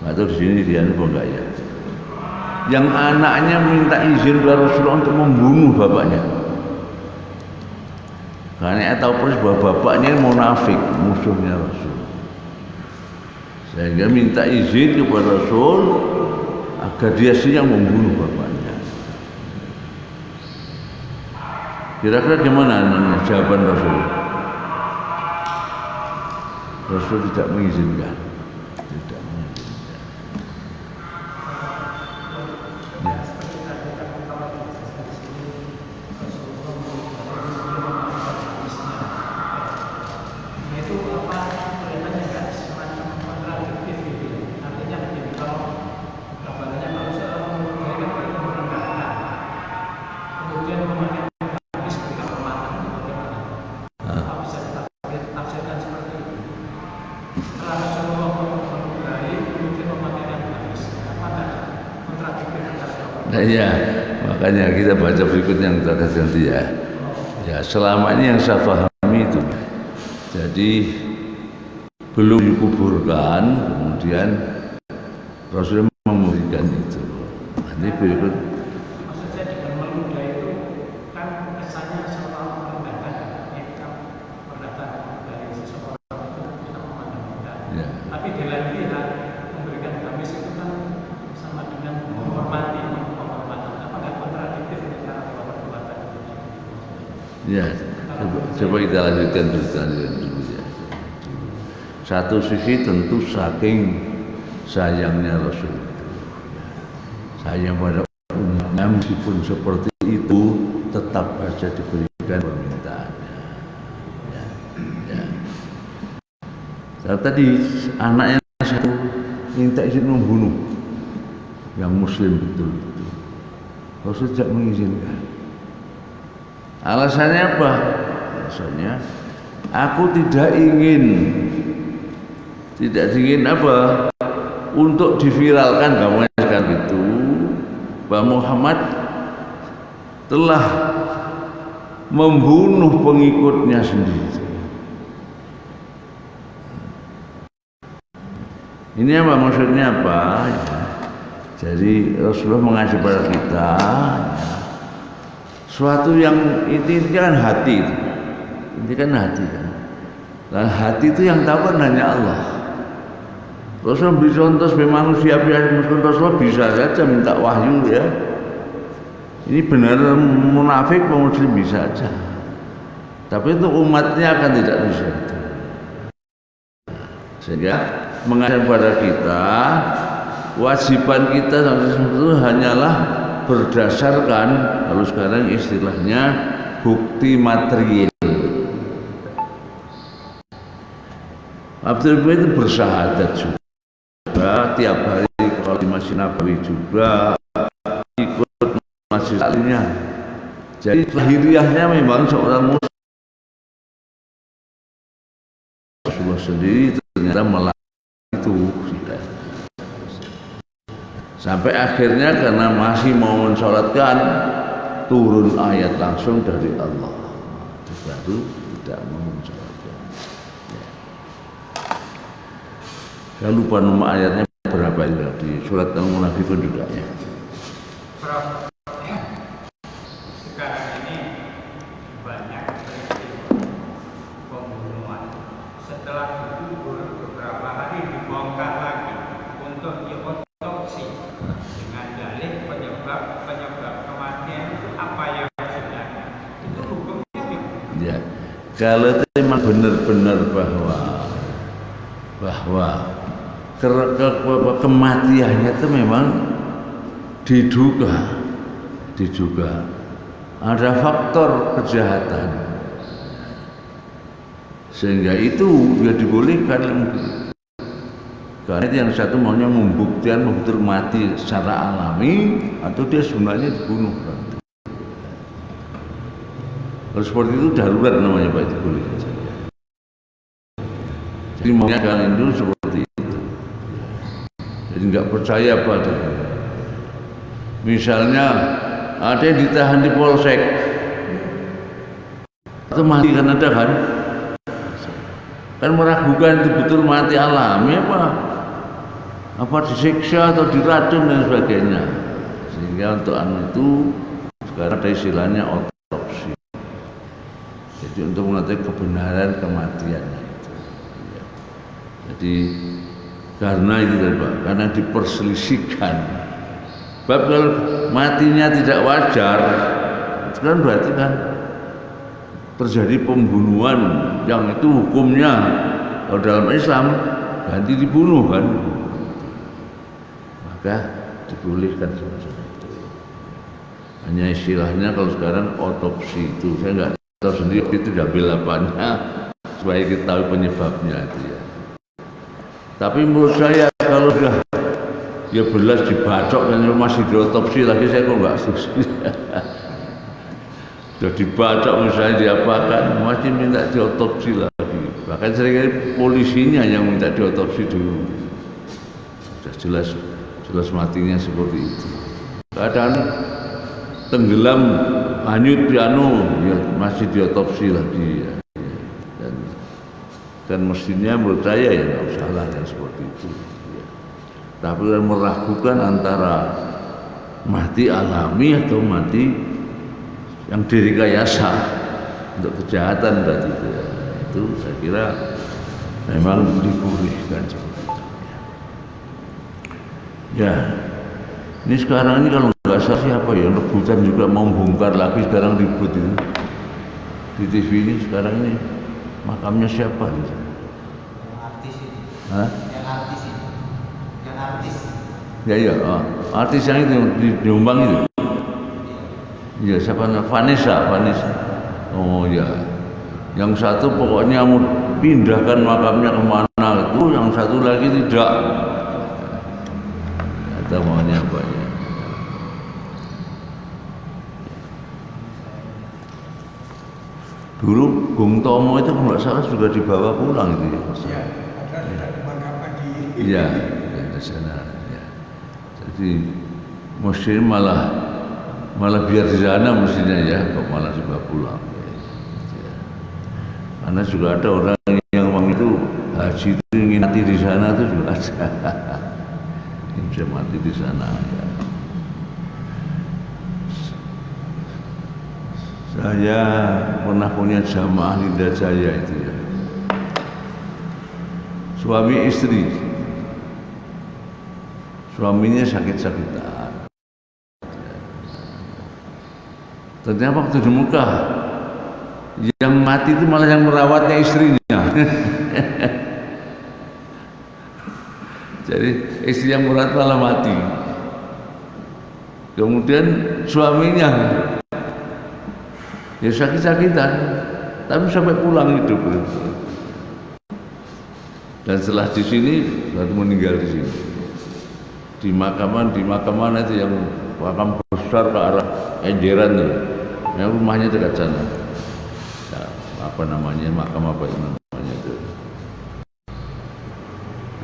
Atau di sini dia apa enggak ya? Yang anaknya minta izin kepada Rasulullah untuk membunuh bapaknya. Karena tahu persis bahwa bapaknya munafik, musuhnya Rasul. Sehingga minta izin kepada Rasul agar dia siap membunuh bapaknya. Kira-kira gimana jawaban Rasul? Rasul tidak mengizinkan. Tidak mengizinkan. Ya. Itu apa kelihatannya kan semacam kontradiktif gitu. Artinya begini, kalau kabarnya kalau seorang memulai merendahkan, kemudian memakai habis ketika permata itu bagaimana? Apa bisa ditafsirkan seperti itu? Kalau Rasulullah memulai kemudian memakaikan habis, apakah kontradiktif antara kedua? Nah, iya, makanya kita baca berikutnya yang kita ganti ya. Ya, selama ini yang saya pahami itu. Jadi belum dikuburkan, kemudian Rasulullah memberikan itu. Nanti berikut. Maksudnya dengan meludah itu kan kesannya seolah merendahkan, etika merendahkan dari seseorang itu kita memandang rendah. Ya. Tapi di lain pihak memberikan gamis itu kan sama dengan menghormati, penghormatan. Apakah kontradiktif antara dua perbuatan itu? Ya, coba kita lanjutkan dulu ya. Satu sisi tentu saking sayangnya Rasul itu, sayang pada umatnya meskipun seperti itu tetap saja diberikan permintaannya. Ya, ya. Tadi anaknya satu minta izin membunuh yang Muslim betul itu, Rasul tidak mengizinkan. Alasannya apa? Alasannya aku tidak ingin apa untuk diviralkan gambarnya sekarang itu bahwa Muhammad telah membunuh pengikutnya sendiri. Ini apa maksudnya apa? Jadi Rasulullah mengajak kepada kita suatu yang ini kan hati, ini kan hati kan. Dan hati itu yang tahu kan hanya Allah. Rasul beri contoh sebagai manusia biasa, meskipun Rasulullah bisa saja minta wahyu ya. Ini benar munafik muslim bisa saja. Tapi itu umatnya akan tidak bisa. Sehingga mengajak kepada kita, wajiban kita itu hanyalah berdasarkan kalau sekarang istilahnya bukti material. Abdul Mumin itu bersyahadat juga tiap hari kalau di Masjid Nabawi juga ikut masjid lainnya. Jadi lahiriahnya memang seorang muslim. Rasulullah sendiri ternyata melakukan itu. Sampai akhirnya karena masih mau mensolatkan, turun ayat langsung dari Allah. Baru tidak mau mensolatkan. Saya lupa nama ayatnya berapa itu di surat Al-Munafiqun juga ya. Prof, sekarang ini banyak peristiwa pembunuhan. Setelah dikubur beberapa hari dibongkar lagi untuk diotopsi dengan dalih penyebab kematian itu apa yang sebenarnya. Itu hukumnya gimana? Ya, kalau memang benar-benar bahwa kematiannya itu memang diduga ada faktor kejahatan sehingga itu dia dibolehkan. Karena itu yang satu maunya membuktikan betul mati secara alami atau dia sebenarnya dibunuh. Kalau seperti itu darurat namanya Pak, itu boleh saja. Jadi maunya kalian itu seperti itu. Jadi nggak percaya pada. Misalnya ada yang ditahan di polsek atau mati kan ada kan meragukan itu betul mati alami apa disiksa atau diracun dan sebagainya. Sehingga untuk itu sekarang ada istilahnya otopsi. Jadi untuk mengetahui kebenaran kematiannya itu. Jadi karena itu Pak, karena diperselisihkan. Sebab kalau matinya tidak wajar, itu kan berarti kan terjadi pembunuhan yang itu hukumnya kalau dalam Islam ganti dibunuh kan, maka dibolehkan seperti itu. Hanya istilahnya kalau sekarang otopsi itu saya nggak tahu sendiri itu diambil apanya supaya kita tahu penyebabnya itu ya. Tapi menurut saya kalau sudah ya belas dibacok dan masih diotopsi lagi saya kok nggak setuju. Sudah dibacok misalnya diapakan masih minta diotopsi lagi. Bahkan seringkali polisinya yang minta diotopsi dulu. Sudah jelas matinya seperti itu. Kadang tenggelam hanyut piano ya masih diotopsi lagi ya. Dan mestinya menurut saya ya nggak usah lah yang seperti itu. Tapi meragukan antara mati alami atau mati yang direkayasa untuk kejahatan berarti itu ya. Itu saya kira memang dibolehkan seperti itu. Ya, ini sekarang ini kalau nggak salah siapa ya rebutan juga mau bongkar lagi sekarang ribut itu di TV ini sekarang ini makamnya siapa? Yang artis ini. Hah? Yang artis ini. Yang artis. Ya iya, artis yang itu di Jombang itu. Iya, siapa namanya? Vanessa. Oh ya. Yang satu pokoknya mau pindahkan makamnya kemana itu, yang satu lagi tidak. Atau maunya apa ya? Dulu Bung Tomo itu kalau nggak salah juga dibawa pulang itu ya. Ya, ada tidak pemakaman di. Iya, di sana. Ya. Jadi mesti malah biar di sana mestinya ya, kok malah dibawa pulang. Ya. Karena juga ada orang yang memang itu haji itu ingin mati di sana itu juga ada. Yang bisa mati di sana. Ya. Saya pernah punya jamaah Linda Jaya itu ya. Suami istri. Suaminya sakit-sakitan. Ternyata waktu di Mekah yang mati itu malah yang merawatnya istrinya. Jadi istri yang merawat malah mati. Kemudian suaminya ya sakit-sakitan, tapi sampai pulang hidup. Dan setelah di sini baru meninggal di sini. Di makaman itu yang makam besar ke arah Enjeran tuh. Yang rumahnya dekat sana. Ya, apa namanya, makam apa itu namanya itu?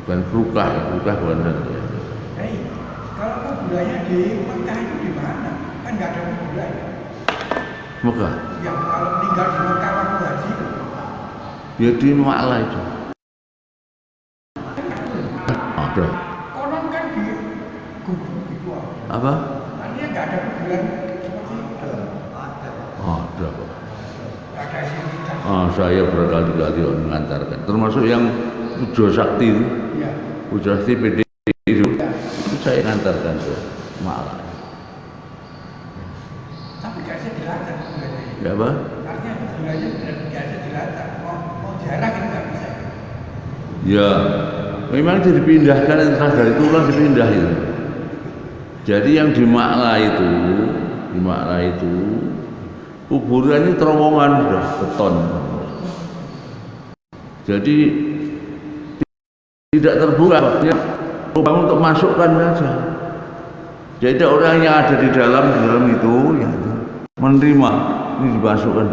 Bukan Krukah, ya, Krukah bukan ya. Hei, kalau kuburannya di Mekah itu di mana? Kan nggak ada kuburan. Mekah. Yang kalau tinggal di Mekah waktu haji itu. Ya di Ma'la itu. Ada. Konon kan di gubuk gitu. Apa? Artinya nggak ada kuburan seperti itu. Ada. Ada identitas. Saya berkali-kali mengantarkan. Termasuk yang Pujo Sakti itu. Ya. Pujo Sakti PD itu saya mengantarkan ke Ma'la. Tapi nggak bisa dilacak kuburannya. Ya apa? Artinya kuburannya nggak bisa dilacak. Mau jarang itu nggak bisa. Ya, memang itu dipindahkan, entah dari tulang dipindah itu. Jadi yang di Ma'la itu kuburannya terowongan sudah beton. Jadi tidak terbuka, artinya lubang untuk masukkan saja. Jadi orang yang ada di dalam itu ya menerima ini dimasukkan,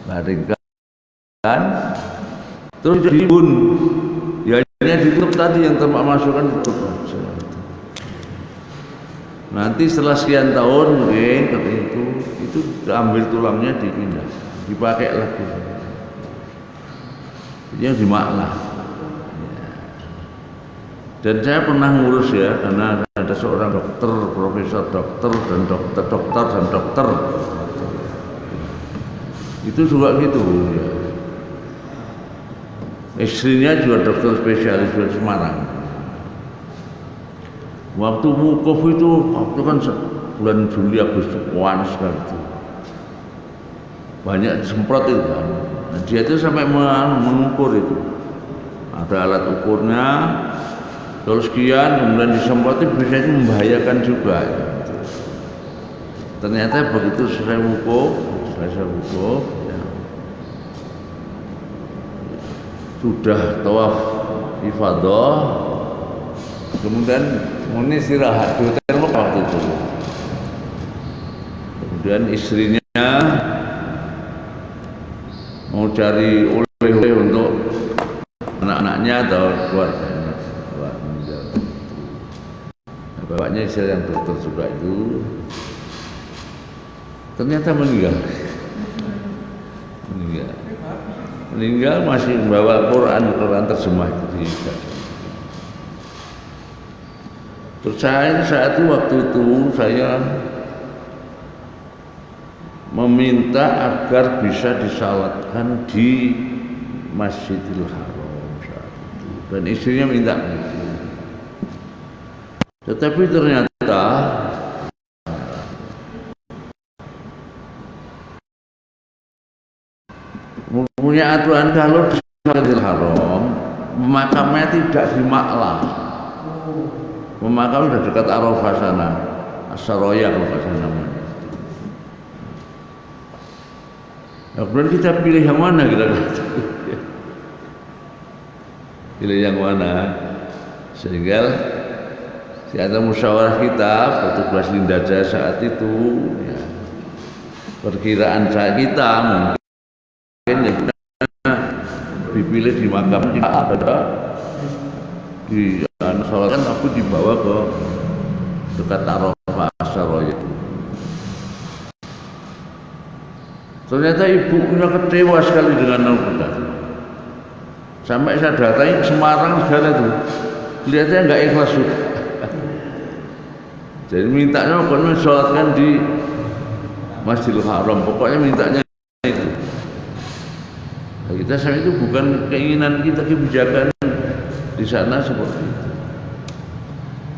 baringkan, terus dibun, ya hanya ditutup tadi yang tempat masukkan ditutup. Nanti setelah sekian tahun mungkin itu ambil tulangnya dipindah, dipakai lagi. Yang di Ma'la. Dan saya pernah ngurus ya, karena ada seorang dokter, profesor dokter dan dokter. Itu juga gitu ya. Istrinya juga dokter spesialis di Semarang. Waktu wukuf itu kan bulan Juli Agustus panas sekali itu. Banyak semprot itu kan. Nah, dia itu sampai mengukur itu. Ada alat ukurnya. Kalau sekian kemudian disemprot itu biasanya membahayakan juga. Ya. Ternyata begitu selesai wukuf, ya, sudah tawaf ifadah, kemudian mau istirahat di hotel waktu itu. Kemudian istrinya mau cari oleh-oleh untuk anak-anaknya atau keluarganya. Bapaknya istri yang dokter juga itu ternyata meninggal masih membawa Quran terjemah di terus saya saat itu waktu itu saya meminta agar bisa disalatkan di Masjidil Haram saat itu, dan istrinya minta begitu. Tetapi ternyata punya aturan kalau di Masjidil Haram memakamnya tidak di Ma'la. Memakam sudah dekat Arafah sana, As-Saroya kalau nggak salah namanya. Nah, kemudian kita pilih yang mana kira-kira? Pilih yang mana? Sehingga di antara musyawarah kita, petugas Linda Jaya saat itu, ya, perkiraan kita mungkin ya, dipilih di makam tidak ada di sholatkan, tapi dibawa ke dekat Arafah As-Saroya. Ternyata ibunya kecewa sekali dengan kita. Sampai saya datangi ke Semarang segala itu, lihatnya nggak ikhlas juga. Jadi mintanya pokoknya sholatkan di Masjidil Haram, pokoknya mintanya itu. Nah, kita sama itu bukan keinginan kita, kebijakan di sana seperti itu.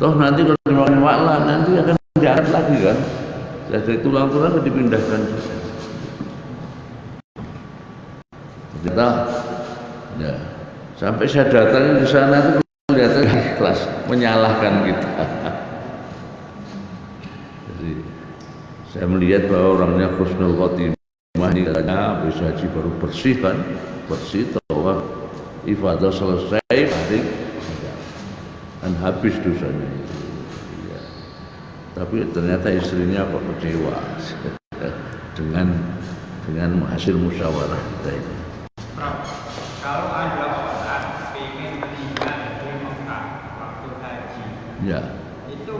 Toh nanti kalau dimakan Ma'la nanti akan diangkat lagi kan, dari tulang-tulang dipindahkan. Ternyata ya sampai saya datang di sana itu kelihatan ikhlas, menyalahkan kita. Saya melihat bahwa orangnya husnul khotimah, ini katanya habis haji baru bersih kan, bersih tawaf, ifadah selesai balik dan habis dosanya itu. Ya. Tapi ternyata istrinya kok kecewa dengan hasil musyawarah kita itu. Prof, kalau ada orang ingin meninggal di Mekah waktu haji, Ya. itu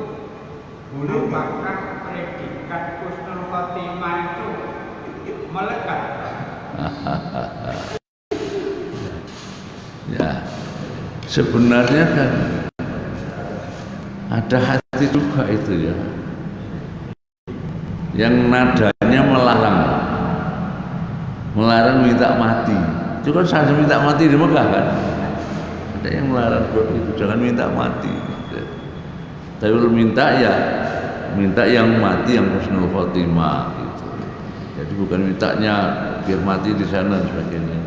apakah predikat husnul khotimah itu melekat? Ya. Sebenarnya kan ada hati juga itu ya. Yang nadanya melarang minta mati. Itu kan saya minta mati di Mekah kan. Ada yang melarang itu jangan minta mati. Tapi kalau minta yang mati yang husnul khotimah gitu. Jadi bukan mintanya biar mati di sana dan sebagainya.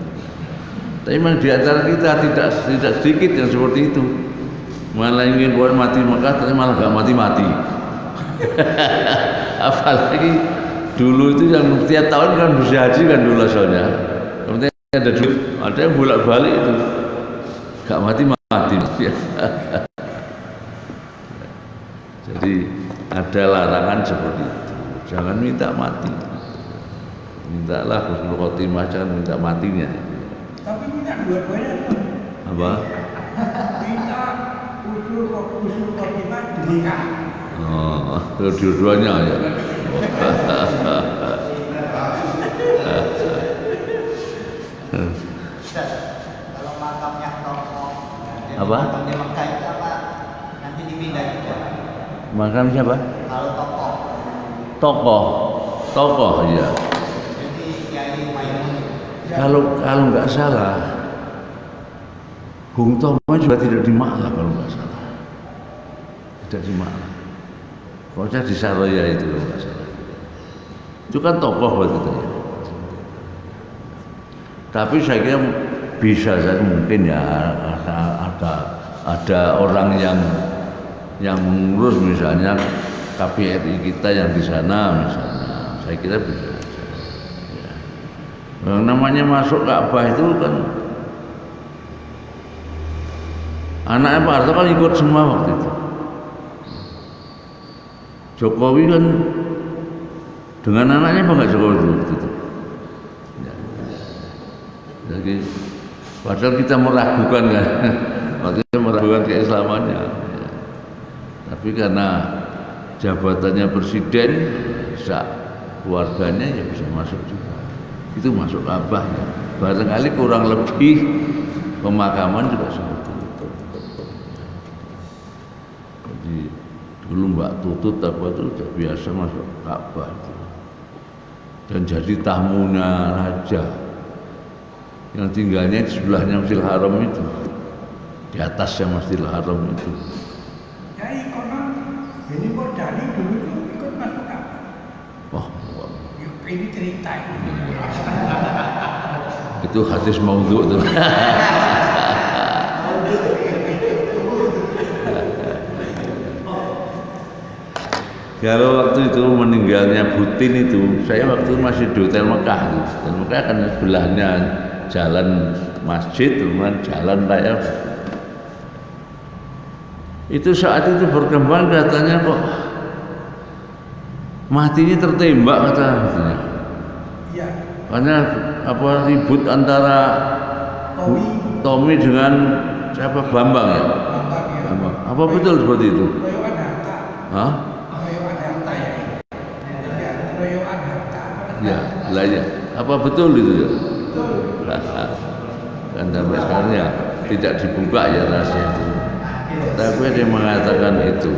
Tapi memang di antara kita tidak sedikit yang seperti itu. Malah ingin buat mati Mekah tapi malah gak mati-mati. Apalagi dulu itu yang setiap tahun kan bisa haji kan dulu asalnya. Kemudian ada duit, ada yang bolak-balik itu gak mati-mati. Jadi ada larangan seperti itu. Jangan minta mati. Mintalah husnul khotimah, jangan minta matinya. Tapi minta dua-duanya. Apa? Minta usul khotimah nikah. Oh, dua-duanya ya. Ustaz, kalau makamnya tokoh, Apa? makamnya Mekah itu apa? Nanti dipindah juga. Makam siapa? Kalau Tokoh ya. jadi Kiai Maimun. Kalau nggak salah, Bung Tomo juga tidak di Malang kalau nggak salah. Tidak di Malang. Pokoknya di Saraya itu kalau nggak salah. Itu kan tokoh waktu itu. Tapi saya kira bisa saja mungkin ya ada orang yang mengurus misalnya KPRI kita yang di sana misalnya. Saya kira bisa. Ya. Yang namanya masuk Ka'bah itu kan anaknya Pak Harto kan ikut semua waktu itu. Jokowi kan dengan anaknya apa enggak Jokowi dulu waktu itu? Ya. Jadi padahal kita meragukan kan, waktu itu meragukan keislamannya. Ya. Tapi karena jabatannya presiden, bisa keluarganya ya bisa masuk juga. Itu masuk Ka'bah ya. Barangkali kurang lebih pemakaman juga seperti itu. Jadi dulu Mbak Tutut apa itu sudah biasa masuk Ka'bah itu. Dan jadi tamunya raja yang tinggalnya di sebelahnya Masjidil Haram itu, di atasnya Masjidil Haram itu. Jadi konon ini kok dari dulu itu ikut masuk Ka'bah. Wah, Ini cerita ini. itu hadis maudhu tuh. Kalau waktu itu meninggalnya Butin itu, saya waktu itu masih di Hotel Mekah. Hotel Mekah kan sebelahnya jalan masjid, kemudian jalan raya. Itu saat itu berkembang katanya kok matinya tertembak katanya. Iya. Karena apa ribut antara Tommy dengan siapa Bambang ya? Bambang ya. Bambang. Apa betul seperti itu? Royoan harta. Hah? Royoan harta ya. Ya, royoan harta. Ya, lah ya. Apa betul itu ya? Kan sampai sekarang ya tidak dibuka ya rahasia itu. Tapi dia mengatakan itu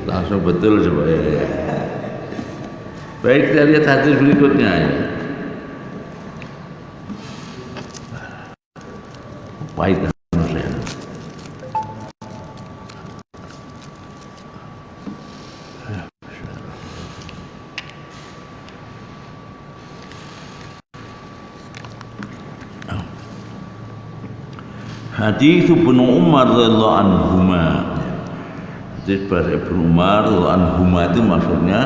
langsung betul coba ya. Baik, kita lihat hadis berikutnya ya. Pahit manusia. Hadis Ibnu Umar radhiyallahu anhuma. Hadis bahasa Ibnu Umar radhiyallahu anhuma itu maksudnya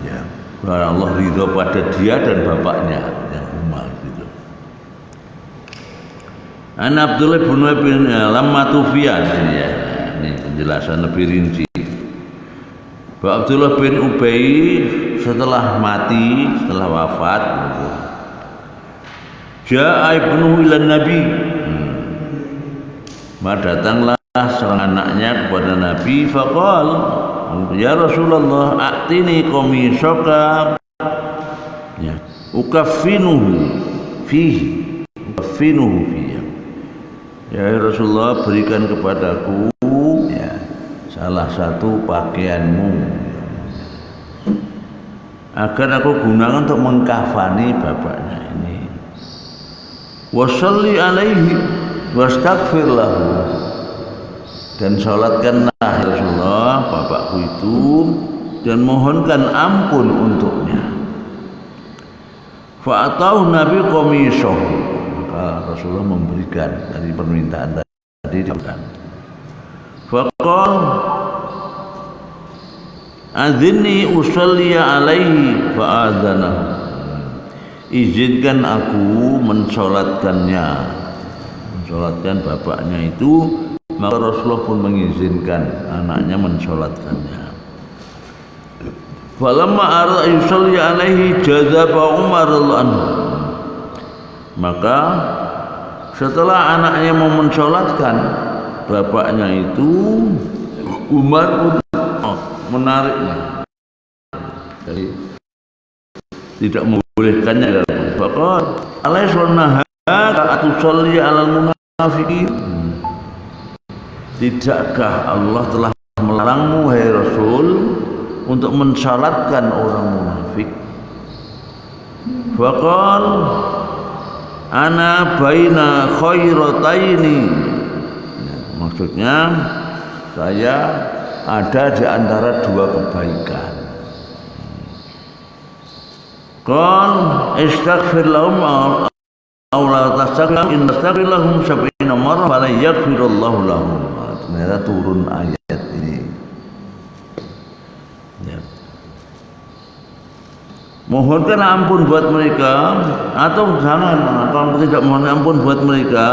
ya bahwa Allah ridho pada dia dan bapaknya yang Umar gitu. An Abdullah bin lamma tufiya ya. Ini penjelasan lebih rinci. Bahwa Abdullah bin Ubay setelah mati, setelah wafat, ja'a ibnuhu ila Nabi. Maka datanglah seorang anaknya kepada Nabi, faqal, ya Rasulullah, a'tini qamisaka, ya, ukaffinuhu fihi, ukaffinuhu fihi. Ya Rasulullah, berikan kepadaku ya salah satu pakaianmu agar aku gunakan untuk mengkafani bapaknya ini. Wasalli alaihi wastaghfir lahu, dan salatkanlah ya Rasulullah bapakku itu dan mohonkan ampun untuknya. Fa'atahu Nabi qamisah, maka Rasulullah memberikan dari permintaan tadi diberikan. Faqal adzinni usalli alaihi fa'adzanahu, izinkan aku mensolatkan bapaknya itu. Maka Rasulullah pun mengizinkan anaknya mensolatkannya. Falamma arada yusalli alaihi jazaba Umar radhiyallahu anhu, maka setelah anaknya mau mensolatkan bapaknya itu, Umar menariknya, jadi tidak membolehkannya. Faqala alaysa nahaka atusalli alal munafiqin, tidakkah Allah telah melarangmu hai Rasul untuk mensalatkan orang munafik? Faqal ana baina khairataini, maksudnya saya ada di antara dua kebaikan. Qal istaghfir lahum aw la tastaghfir in tastaghfir lahum 70 marrah fala yaghfirullahu lahum. Ternyata turun ayat ini ya. Mohonkan ampun buat mereka, atau jangan, kalau tidak mohon ampun buat mereka,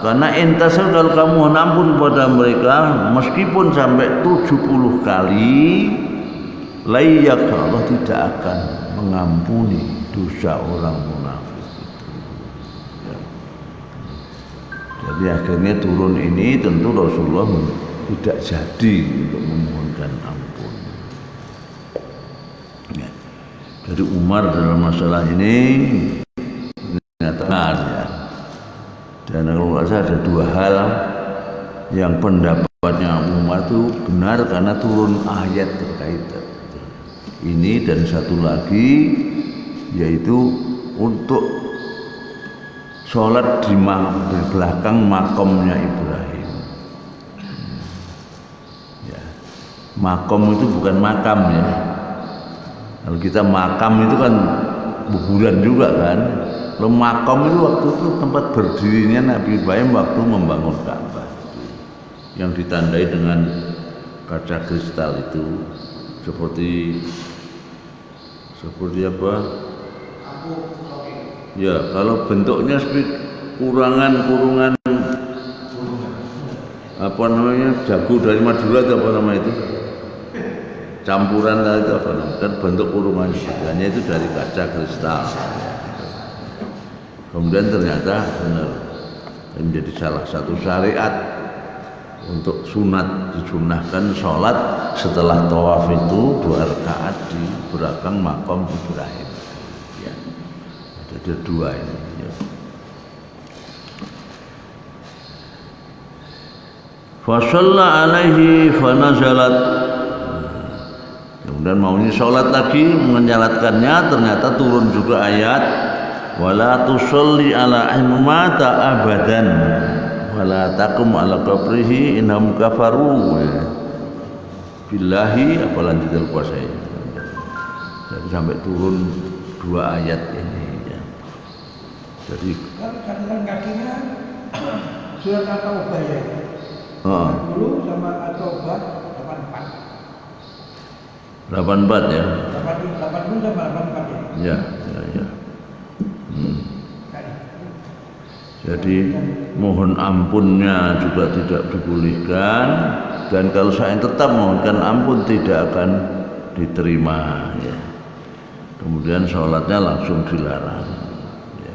karena entasal kalau kamu mohon ampun kepada mereka meskipun sampai 70 kali, layak Allah tidak akan mengampuni dosa orang munafik itu ya. Jadi akhirnya turun ini, tentu Rasulullah tidak jadi untuk memohonkan ampun ya. Jadi Umar dalam masalah ini menyatakan ya, dan kalau nggak salah ada dua hal yang pendapatnya Umar itu benar karena turun ayat terkait ini, dan satu lagi yaitu untuk sholat di belakang makomnya Ibrahim ya. Makom itu bukan makam ya. Kalau kita makam itu kan kuburan juga kan. Kalau makom itu waktu itu tempat berdirinya Nabi Ibrahim waktu membangun Ka'bah, yang ditandai dengan kaca kristal itu seperti apa? Ya, kalau bentuknya kurungan apa namanya, jago dari Madura atau apa namanya itu, campuran itu apa namanya, kan bentuk kurungan hanya itu dari kaca kristal. Kemudian ternyata benar menjadi salah satu syariat untuk disunahkan sholat setelah tawaf itu 2 rakaat di belakang makam Ibrahim ya. Jadi dua ini ya. Fa shalla alaihi fa nazalat, kemudian maunya sholat lagi menyalatkannya, ternyata turun juga ayat wala tusalli ala ahmata abadan wala taqum ala qabrihi innahum kafaru billahi, apa lanjutan puasa ini. Jadi sampai turun 2 ayat ini ya. Jadi catatan kakinya surat At-Taubah ya. Dulu sama At-Taubah 84 ya. 80 sama 84 ya. Ya. Jadi mohon ampunnya juga tidak dibolehkan, dan kalau saya tetap mohonkan ampun tidak akan diterima ya. Kemudian sholatnya langsung dilarang ya.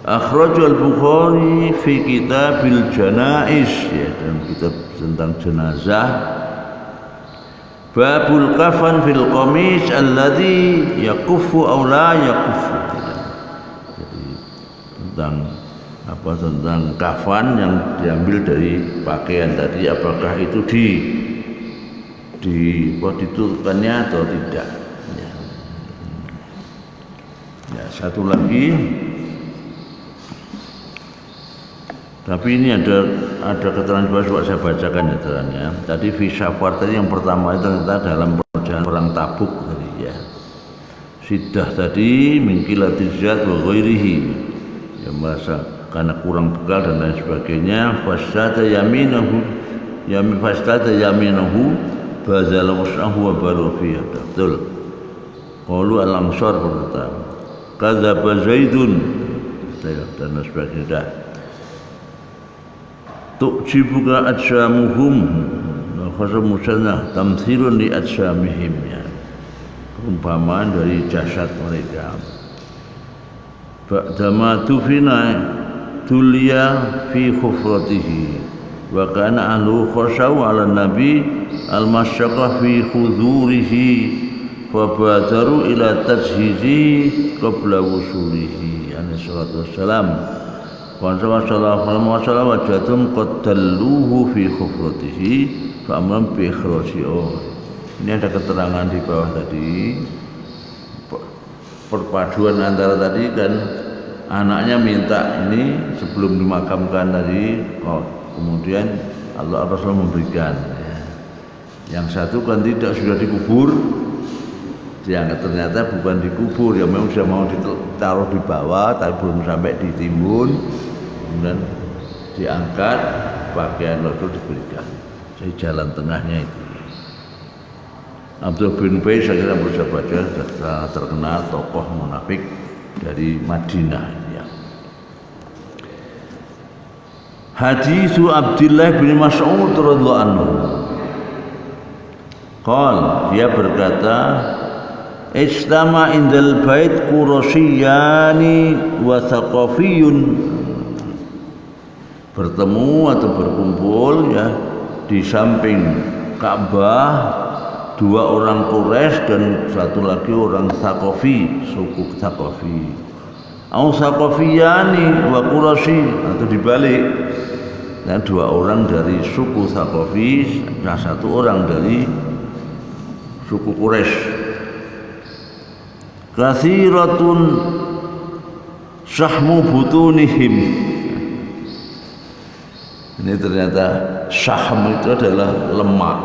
Akhrajal Bukhari fi kitabil janaiz ya, dalam kitab tentang jenazah, babul kafan fil qamis alladhi yakufu aw la yakufu. Jadi tentang kafan yang diambil dari pakaian tadi, apakah itu ditutupkannya atau tidak ya. Ya, satu lagi, tapi ini ada keterangan juga, coba saya bacakan ya terangnya. Tadi fi safar tadi yang pertama itu ternyata dalam perjalanan perang Tabuk tadi ya. Siddah tadi mingkilatizat zat wa ghairihi, yang merasa karena kurang bekal dan lain sebagainya. Fastada yaminahu bazala was'ahu wa barofiya. Betul. Qalu al-ansar berkata kadzaba Zaidun dan lain sebagainya. Tu'jibuka ajsamuhum wa khasamusanah tamthilun li ajsamihim ya. Perumpamaan dari jasad mereka. Ba'dama tufina tulia fi khufratihi wa kana ahlu khashaw ala nabi al-masyaqah fi khudurihi wa badaru ila tajhizi qabla wusulihi alaihi salatu wassalam wa sallallahu wajatum qad dalluhu fi khufratihi fa amram bi ikhraji. Ini ada keterangan di bawah tadi, perpaduan antara tadi kan anaknya minta ini sebelum dimakamkan tadi, kemudian Allah Rasul memberikan ya. Yang satu kan tidak, sudah dikubur, yang ternyata bukan dikubur, ya memang sudah mau ditaruh di bawah tapi belum sampai ditimbun, kemudian diangkat, pakaian Rasul diberikan. Jadi jalan tengahnya itu Abdul bin Ubay, saya kira bisa baca, terkenal tokoh munafik dari Madinah ya. Hadisu Abdullah bin Mas'ud radhiyallahu anhu. Dia berkata, istama indal bait Qurasiyani wa Thaqafiyun, bertemu atau berkumpul ya di samping Ka'bah dua orang Quraisy dan satu lagi orang Thaqafi, suku Thaqafi. Au Thaqafiyani wa Quraisy, atau dibalik, dan dua orang dari suku Thaqafi dan satu orang dari suku Quraisy. Kathiratun syahmu butunihim. Ini ternyata syahm itu adalah lemak.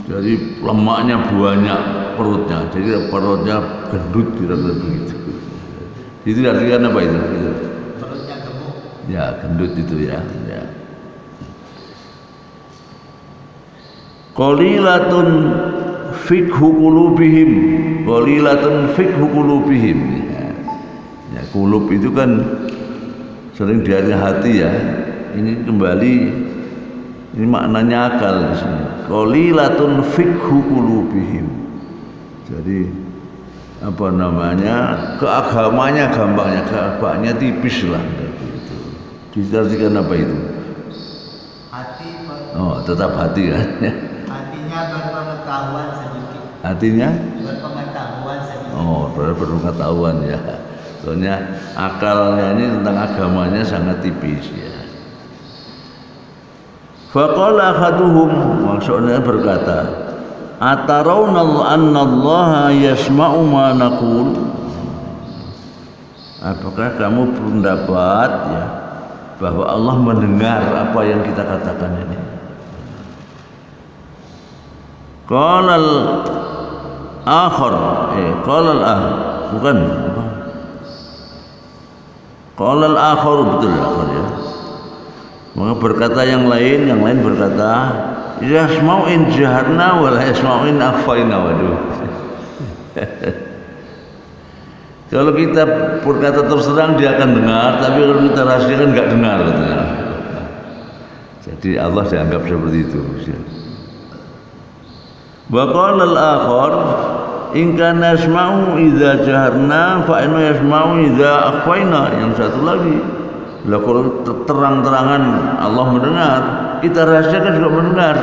Jadi lemaknya banyak perutnya, jadi perutnya gendut kira-kira begitu. Itu artinya apa itu? Perutnya gemuk. Ya, gendut itu ya. Qalilatun fikhu qulubihim, qalilatun fikhu qulubihim. Ya, qulub itu kan sering diartikan hati ya. Ini kembali, ini maknanya akal di sini. Qalilatun fikhu qulubihim. Jadi apa namanya, keagamanya gampangnya, keagamanya tipis lah gitu. Diartikan apa itu? Hati. Tetap hati kan. Hatinya berpengetahuan sedikit. Hatinya? Berpengetahuan sedikit. Berpengetahuan ya. Soalnya akalnya ini tentang agamanya sangat tipis ya. Faqala ahaduhum, maksudnya berkata, atarawna anna Allah yasma'u ma naqul. Apakah kamu berpendapat ya bahwa Allah mendengar apa yang kita katakan ini? Qala al-akhar, bukan. Qala al-akhar, betul akhar ya. Maka berkata yang lain berkata, yasma'u in jaharna wa la yasma'u in akhfaina. Waduh. Kalau kita berkata terus terang dia akan dengar, tapi kalau kita rahasiakan nggak dengar katanya. Jadi Allah dianggap seperti itu. Wa qala al-akhar in kana yasma'u idza jaharna fa inna yasma'u idza akhfaina. Yang satu lagi, lah kalau terang-terangan Allah mendengar, kita rahasiakan juga mendengar.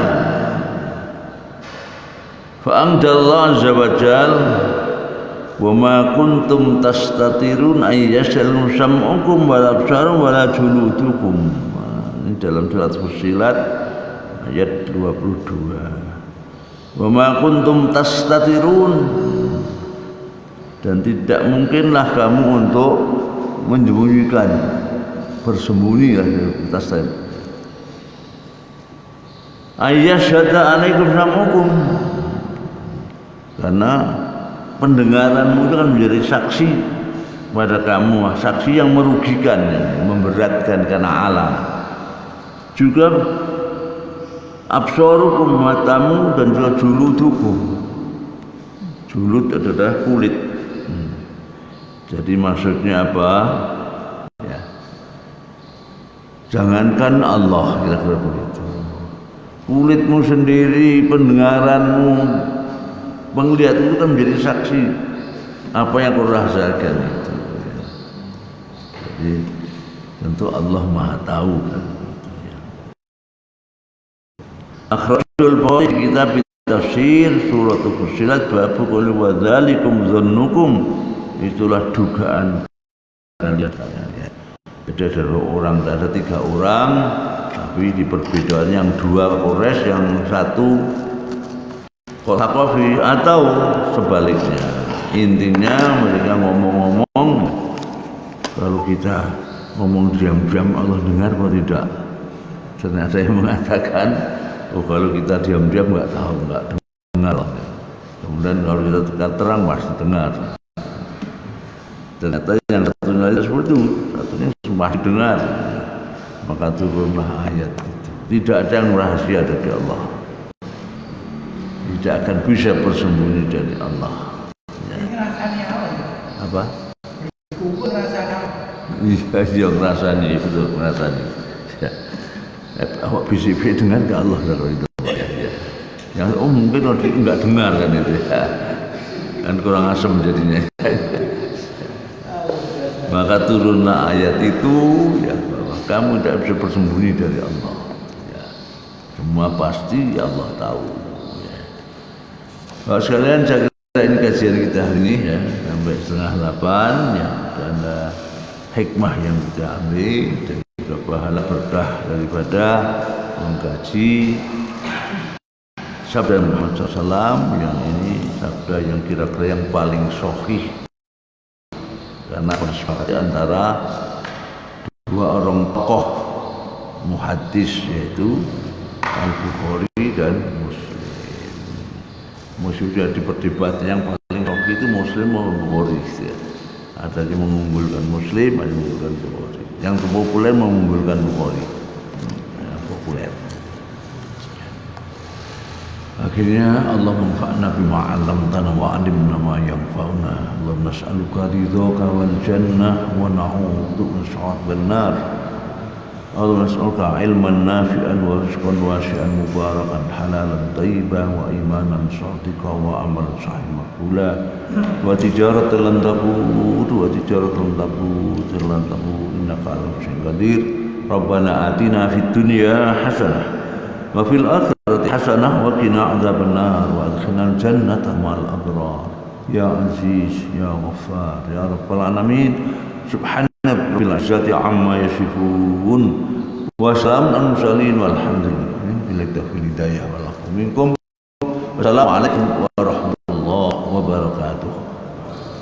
Fa anzalallahu azza wa jalla wa ma kuntum tastatirun ay yasallu sam'ukum wal absarum wala juludukum. Ini dalam surat Fussilat ayat 22. Wa ma kuntum tastatirun, dan tidak mungkinlah kamu untuk menyembunyikan, bersembunyi lah tasawuf. Ayyashhada alaikum sam'ukum, karena pendengaranmu itu kan menjadi saksi pada kamu, saksi yang merugikan, memberatkan karena alam. Juga absarukum, matamu, dan juga juludukum. Julud adalah kulit. Jadi maksudnya apa? Ya. Jangankan Allah, kira-kira begitu. Kulitmu sendiri, pendengaranmu, penglihatan itu kan menjadi saksi apa yang kau rasakan itu. Jadi tentu Allah Maha Tahu. Akhrajul Bukhari kitab tafsir surat Fussilat bab qul wa dzalikum dzannukum, itulah dugaan kalian. Beda dari orang, ada 3 orang, tapi di perbedaan yang 2 Quraisy, yang 1 Quraisy, atau sebaliknya. Intinya mereka ngomong-ngomong, kalau kita ngomong diam-diam Allah dengar atau tidak. Ternyata yang mengatakan, oh kalau kita diam-diam nggak tahu, nggak dengar. Kemudian kalau kita terang pasti dengar. Ternyata yang satunya seperti itu, satunya masih dengar. Maka turunlah ayat itu. Tidak ada yang rahasia dari Allah. Tidak akan bisa bersembunyi dari Allah. Ya. Ini rasanya apa? Apa? Kubur rasanya. Iya, rasanya betul, rasanya. Ya. Awak bisik-bisik dengar ke Allah kalau itu. Ya. Yang mungkin nggak dengar kan itu. Ya. Kan kurang asem jadinya. Maka turunlah ayat itu, ya, bahwa kamu tidak bisa bersembunyi dari Allah. Ya. Semua pasti Allah tahu. Ya. Kalau sekalian, saya kira ini kajian kita hari ini ya, sampai 7:30 ya, dan ada hikmah yang kita ambil dan juga pahala berkah daripada mengkaji sabda Muhammad SAW, yang ini sabda yang kira-kira yang paling sahih. Karena bersepakati antara 2 orang tokoh muhaddis, yaitu Al-Bukhari dan Muslim. Muslim sudah diperdebatkan, yang paling sahih itu Muslim atau Bukhari. Ada yang mengunggulkan Muslim, ada yang mengunggulkan Bukhari. Yang populer mengunggulkan Bukhari. Yang populer. Akhirnya Allah manfa'na bima 'allamtana wa 'allimna ma yanfa'una. Allahumma nas'aluka ridhaka wal jannah wa na'udzu min syarrin nar. Allahumma nas'aluka 'ilman nafi'an wa rizqan wasi'an mubarakan halalan thayyiban wa imanan shadiqan wa amalan salihan maqbula wa tijaratan lan tabur wa tijaratan lan tabur innaka 'ala kulli syai'in qadir. Rabbana atina fid dunya hasanah wa fil akhirati hasanah wa qina adzabannar wa adkhilnal jannata ma'al abrar ya aziz ya ghaffar ya rabbal alamin. Subhana rabbil izzati amma yasifun wa salamun alal mursalin walhamdulillahi rabbil alamin. Wassalamu alaikum.